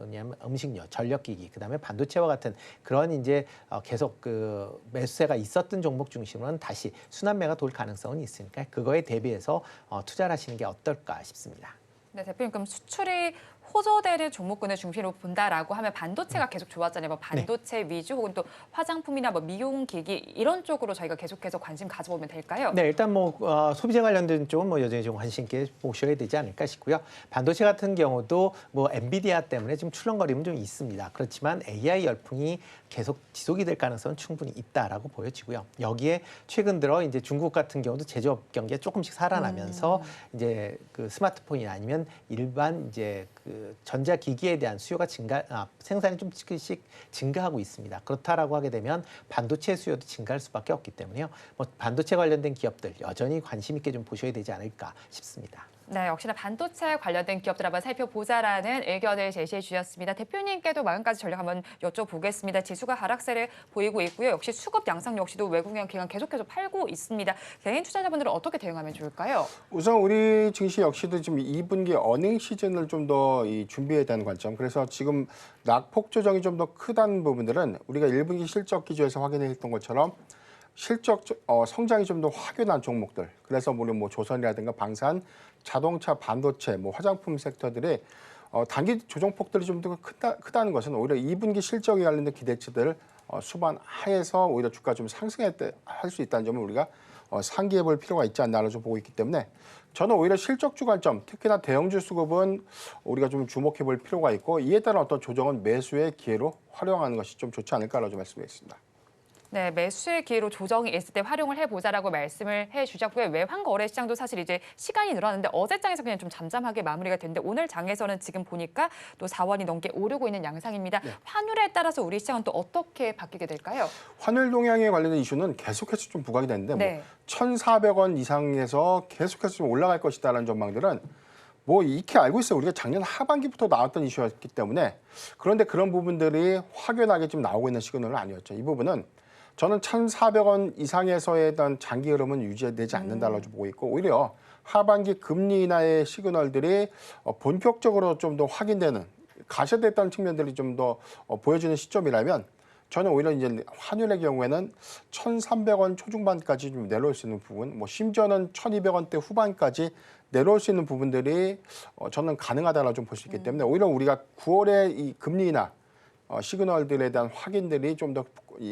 음식료, 전력기기, 그다음에 반도체와 같은 그런 이제 계속 그 매수세가 있었던 종목 중심으로는 다시 순환매가 돌 가능성은 있으니까 그거에 대비해서 투자를 하시는 게 어떨까 싶습니다. 네, 대표님 그럼 수출이 호조되는 종목군을 중심으로 본다라고 하면 반도체가 계속 좋았잖아요. 뭐 반도체 위주 혹은 또 화장품이나 뭐 미용기기 이런 쪽으로 저희가 계속해서 관심 가져보면 될까요? 네, 일단 뭐 소비재 관련된 쪽은 뭐 여전히 좀 관심 있게 보셔야 되지 않을까 싶고요. 반도체 같은 경우도 뭐 엔비디아 때문에 좀 출렁거림은 좀 있습니다. 그렇지만 AI 열풍이 계속 지속이 될 가능성은 충분히 있다라고 보여지고요. 여기에 최근 들어 이제 중국 같은 경우도 제조업 경기가 조금씩 살아나면서 이제 그 스마트폰이나 아니면 일반 이제 그 전자기기에 대한 수요가 생산이 좀 조금씩 증가하고 있습니다. 그렇다라고 하게 되면 반도체 수요도 증가할 수밖에 없기 때문에요. 뭐 반도체 관련된 기업들 여전히 관심 있게 좀 보셔야 되지 않을까 싶습니다. 네, 역시나 반도체 관련된 기업들 한번 살펴보자라는 의견을 제시해 주셨습니다. 대표님께도 마감까지 전략 한번 여쭤보겠습니다. 지수가 하락세를 보이고 있고요. 역시 수급 양상 역시도 외국인 기관 계속해서 팔고 있습니다. 개인 투자자분들은 어떻게 대응하면 좋을까요? 우선 우리 증시 역시도 지금 2분기 어닝 시즌을 좀 더 준비해야 되는 관점. 그래서 지금 낙폭 조정이 좀 더 크다는 부분들은 우리가 1분기 실적 기조에서 확인했던 것처럼 실적 성장이 좀 더 확연한 종목들. 그래서 우리 뭐 조선이라든가 방산, 자동차, 반도체, 뭐 화장품 섹터들의 단기 조정폭들이 좀 더 크다는 것은 오히려 2분기 실적에 관련된 기대치들을 수반하에서 오히려 주가 좀 상승할 수 있다는 점을 우리가 상기해 볼 필요가 있지 않나를 좀 보고 있기 때문에 저는 오히려 실적주 관점, 특히나 대형주 수급은 우리가 좀 주목해 볼 필요가 있고 이에 따른 어떤 조정은 매수의 기회로 활용하는 것이 좀 좋지 않을까라고 좀 말씀드리겠습니다. 네, 매수의 기회로 조정이 있을 때 활용을 해보자라고 말씀을 해주셨고요. 외환 거래 시장도 사실 이제 시간이 늘어났는데 어제 장에서 그냥 좀 잠잠하게 마무리가 됐는데 오늘 장에서는 지금 보니까 또 4원이 넘게 오르고 있는 양상입니다. 네. 환율에 따라서 우리 시장은 또 어떻게 바뀌게 될까요? 환율 동향에 관련된 이슈는 계속해서 좀 부각이 되는데 네. 뭐 1,400원 이상에서 계속해서 좀 올라갈 것이다라는 전망들은 뭐 익히 알고 있어요. 우리가 작년 하반기부터 나왔던 이슈였기 때문에 그런데 그런 부분들이 확연하게 좀 나오고 있는 시그널은 아니었죠. 이 부분은 저는 1,400원 이상에서의 어떤 장기 흐름은 유지되지 않는다고 보고 있고 오히려 하반기 금리 인하의 시그널들이 본격적으로 좀 더 확인되는 가셔됐다는 측면들이 좀 더 보여지는 시점이라면 저는 오히려 이제 환율의 경우에는 1,300원 초중반까지 좀 내려올 수 있는 부분, 뭐 심지어는 1,200원대 후반까지 내려올 수 있는 부분들이 저는 가능하다고 좀 볼 수 있기 때문에 오히려 우리가 9월에 이 금리 인하 시그널들에 대한 확인들이 좀 더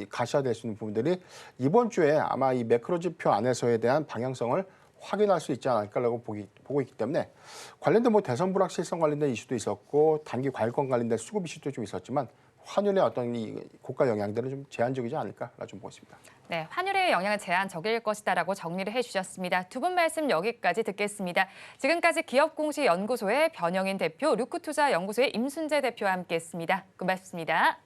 가시화될 수 있는 부분들이 이번 주에 아마 이 매크로 지표 안에서에 대한 방향성을 확인할 수 있지 않을까라고 보고 있기 때문에 관련된 뭐 대선 불확실성 관련된 이슈도 있었고 단기 과열권 관련된 수급 이슈도 좀 있었지만 환율의 어떤 이 고가 영향들은 좀 제한적이지 않을까라고 좀 보고 있습니다. 네, 환율의 영향은 제한적일 것이다라고 정리를 해주셨습니다. 두 분 말씀 여기까지 듣겠습니다. 지금까지 기업공시연구소의 변영인 대표, 루크투자연구소의 임순재 대표와 함께했습니다. 고맙습니다.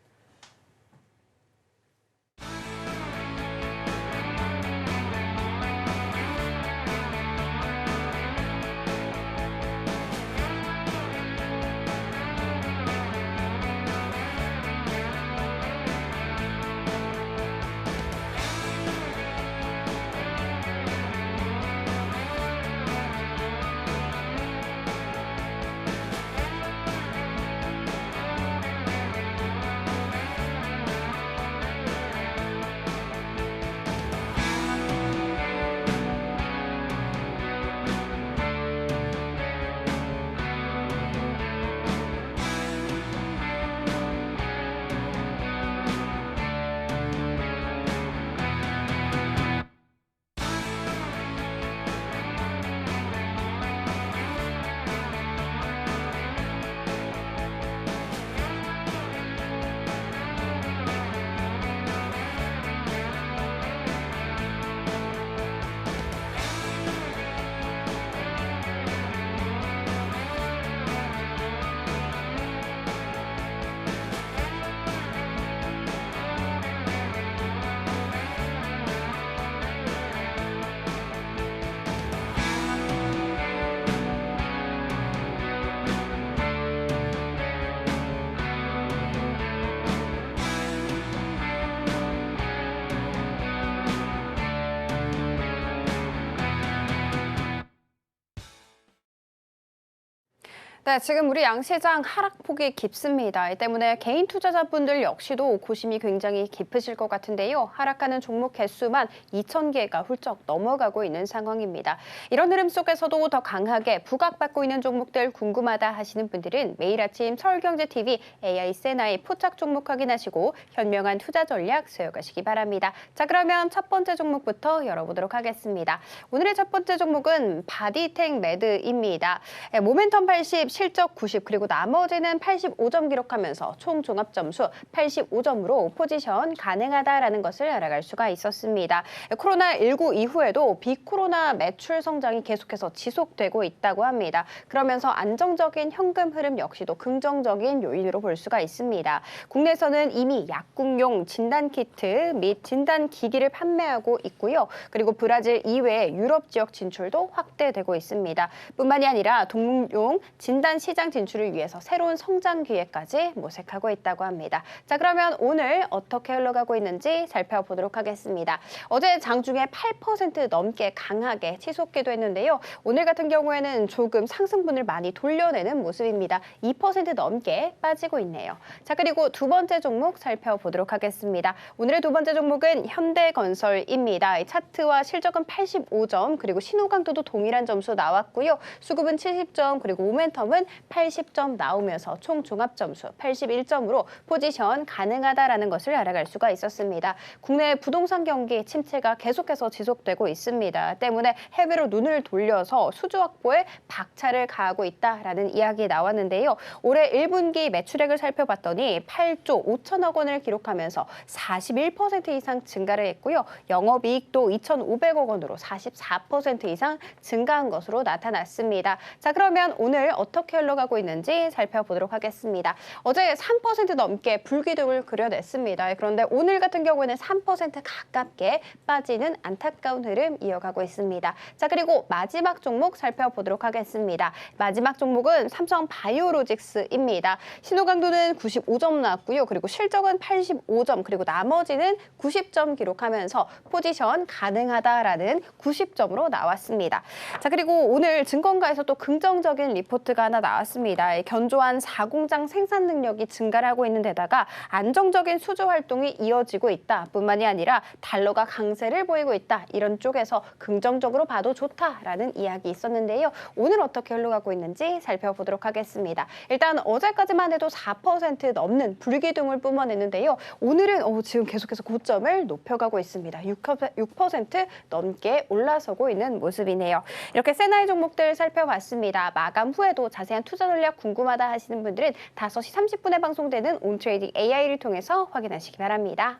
네, 지금 우리 양시장 하락폭이 깊습니다. 이 때문에 개인 투자자분들 역시도 고심이 굉장히 깊으실 것 같은데요. 하락하는 종목 개수만 2,000개가 훌쩍 넘어가고 있는 상황입니다. 이런 흐름 속에서도 더 강하게 부각받고 있는 종목들 궁금하다 하시는 분들은 매일 아침 서울경제TV AI 세나의 포착 종목 확인하시고 현명한 투자 전략 세워가시기 바랍니다. 자, 그러면 첫 번째 종목부터 열어보도록 하겠습니다. 오늘의 첫 번째 종목은 바디텍 매드입니다. 모멘텀 80, 실적 90, 그리고 나머지는 85점 기록하면서 총 종합 점수 85점으로 포지션 가능하다라는 것을 알아갈 수가 있었습니다. 코로나19 이후에도 비코로나 매출 성장이 계속해서 지속되고 있다고 합니다. 그러면서 안정적인 현금 흐름 역시도 긍정적인 요인으로 볼 수가 있습니다. 국내에서는 이미 약국용 진단키트 및 진단기기를 판매하고 있고요. 그리고 브라질 이외에 유럽 지역 진출도 확대되고 있습니다. 뿐만이 아니라 동물용 진단 시장 진출을 위해서 새로운 성장 기회까지 모색하고 있다고 합니다. 자, 그러면 오늘 어떻게 흘러가고 있는지 살펴보도록 하겠습니다. 어제 장중에 8% 넘게 강하게 치솟기도 했는데요. 오늘 같은 경우에는 조금 상승분을 많이 돌려내는 모습입니다. 2% 넘게 빠지고 있네요. 자, 그리고 두 번째 종목 살펴보도록 하겠습니다. 오늘의 두 번째 종목은 현대건설입니다. 차트와 실적은 85점, 그리고 신호강도도 동일한 점수 나왔고요. 수급은 70점, 그리고 모멘텀은 80점 나오면서 총 종합 점수 81점으로 포지션 가능하다라는 것을 알아갈 수가 있었습니다. 국내 부동산 경기 침체가 계속해서 지속되고 있습니다. 때문에 해외로 눈을 돌려서 수주 확보에 박차를 가하고 있다라는 이야기 나왔는데요. 올해 1분기 매출액을 살펴봤더니 8조 5천억 원을 기록하면서 41% 이상 증가를 했고요. 영업이익도 2,500억 원으로 44% 이상 증가한 것으로 나타났습니다. 자, 그러면 오늘 어떻게 흘러가고 있는지 살펴보도록 하겠습니다. 어제 3% 넘게 불기둥을 그려냈습니다. 그런데 오늘 같은 경우에는 3% 가깝게 빠지는 안타까운 흐름 이어가고 있습니다. 자, 그리고 마지막 종목 살펴보도록 하겠습니다. 마지막 종목은 삼성바이오로직스입니다. 신호강도는 95점 나왔고요. 그리고 실적은 85점, 그리고 나머지는 90점 기록하면서 포지션 가능하다라는 90점으로 나왔습니다. 자, 그리고 오늘 증권가에서 또 긍정적인 리포트가 하나 나왔습니다. 견조한 사공장 생산 능력이 증가를 하고 있는 데다가 안정적인 수주 활동이 이어지고 있다. 뿐만이 아니라 달러가 강세를 보이고 있다. 이런 쪽에서 긍정적으로 봐도 좋다라는 이야기 있었는데요. 오늘 어떻게 흘러가고 있는지 살펴보도록 하겠습니다. 일단 어제까지만 해도 4% 넘는 불기둥을 뿜어냈는데요. 오늘은 지금 계속해서 고점을 높여가고 있습니다. 6% 넘게 올라서고 있는 모습이네요. 이렇게 세나의 종목들 살펴봤습니다. 마감 후에도 자세한 투자 전략 궁금하다 하시는 분들은 5시 30분에 방송되는 온트레이딩 AI를 통해서 확인하시기 바랍니다.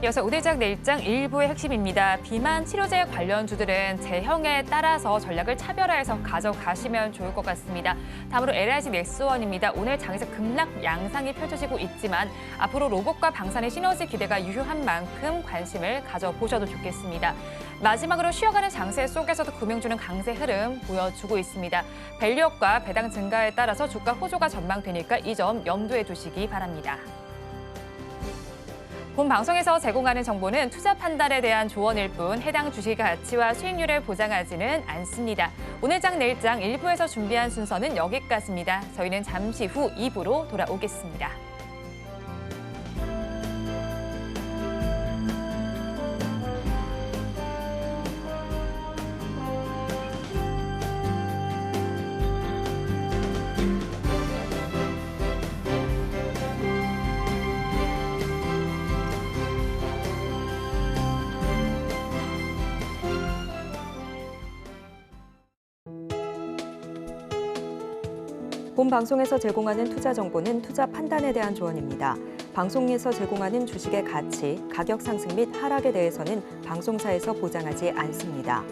이어서 우대장 내일장 일부의 핵심입니다. 비만 치료제 관련주들은 제형에 따라서 전략을 차별화해서 가져가시면 좋을 것 같습니다. 다음으로 LIG 넥스원입니다. 오늘 장에서 급락 양상이 펼쳐지고 있지만 앞으로 로봇과 방산의 시너지 기대가 유효한 만큼 관심을 가져보셔도 좋겠습니다. 마지막으로 쉬어가는 장세 속에서도 금융주는 강세 흐름 보여주고 있습니다. 밸류업과 배당 증가에 따라서 주가 호조가 전망되니까 이 점 염두에 두시기 바랍니다. 본 방송에서 제공하는 정보는 투자 판단에 대한 조언일 뿐 해당 주식 가치와 수익률을 보장하지는 않습니다. 오늘장 내일장 1부에서 준비한 순서는 여기까지입니다. 저희는 잠시 후 2부로 돌아오겠습니다. 본 방송에서 제공하는 투자 정보는 투자 판단에 대한 조언입니다. 방송에서 제공하는 주식의 가치, 가격 상승 및 하락에 대해서는 방송사에서 보장하지 않습니다.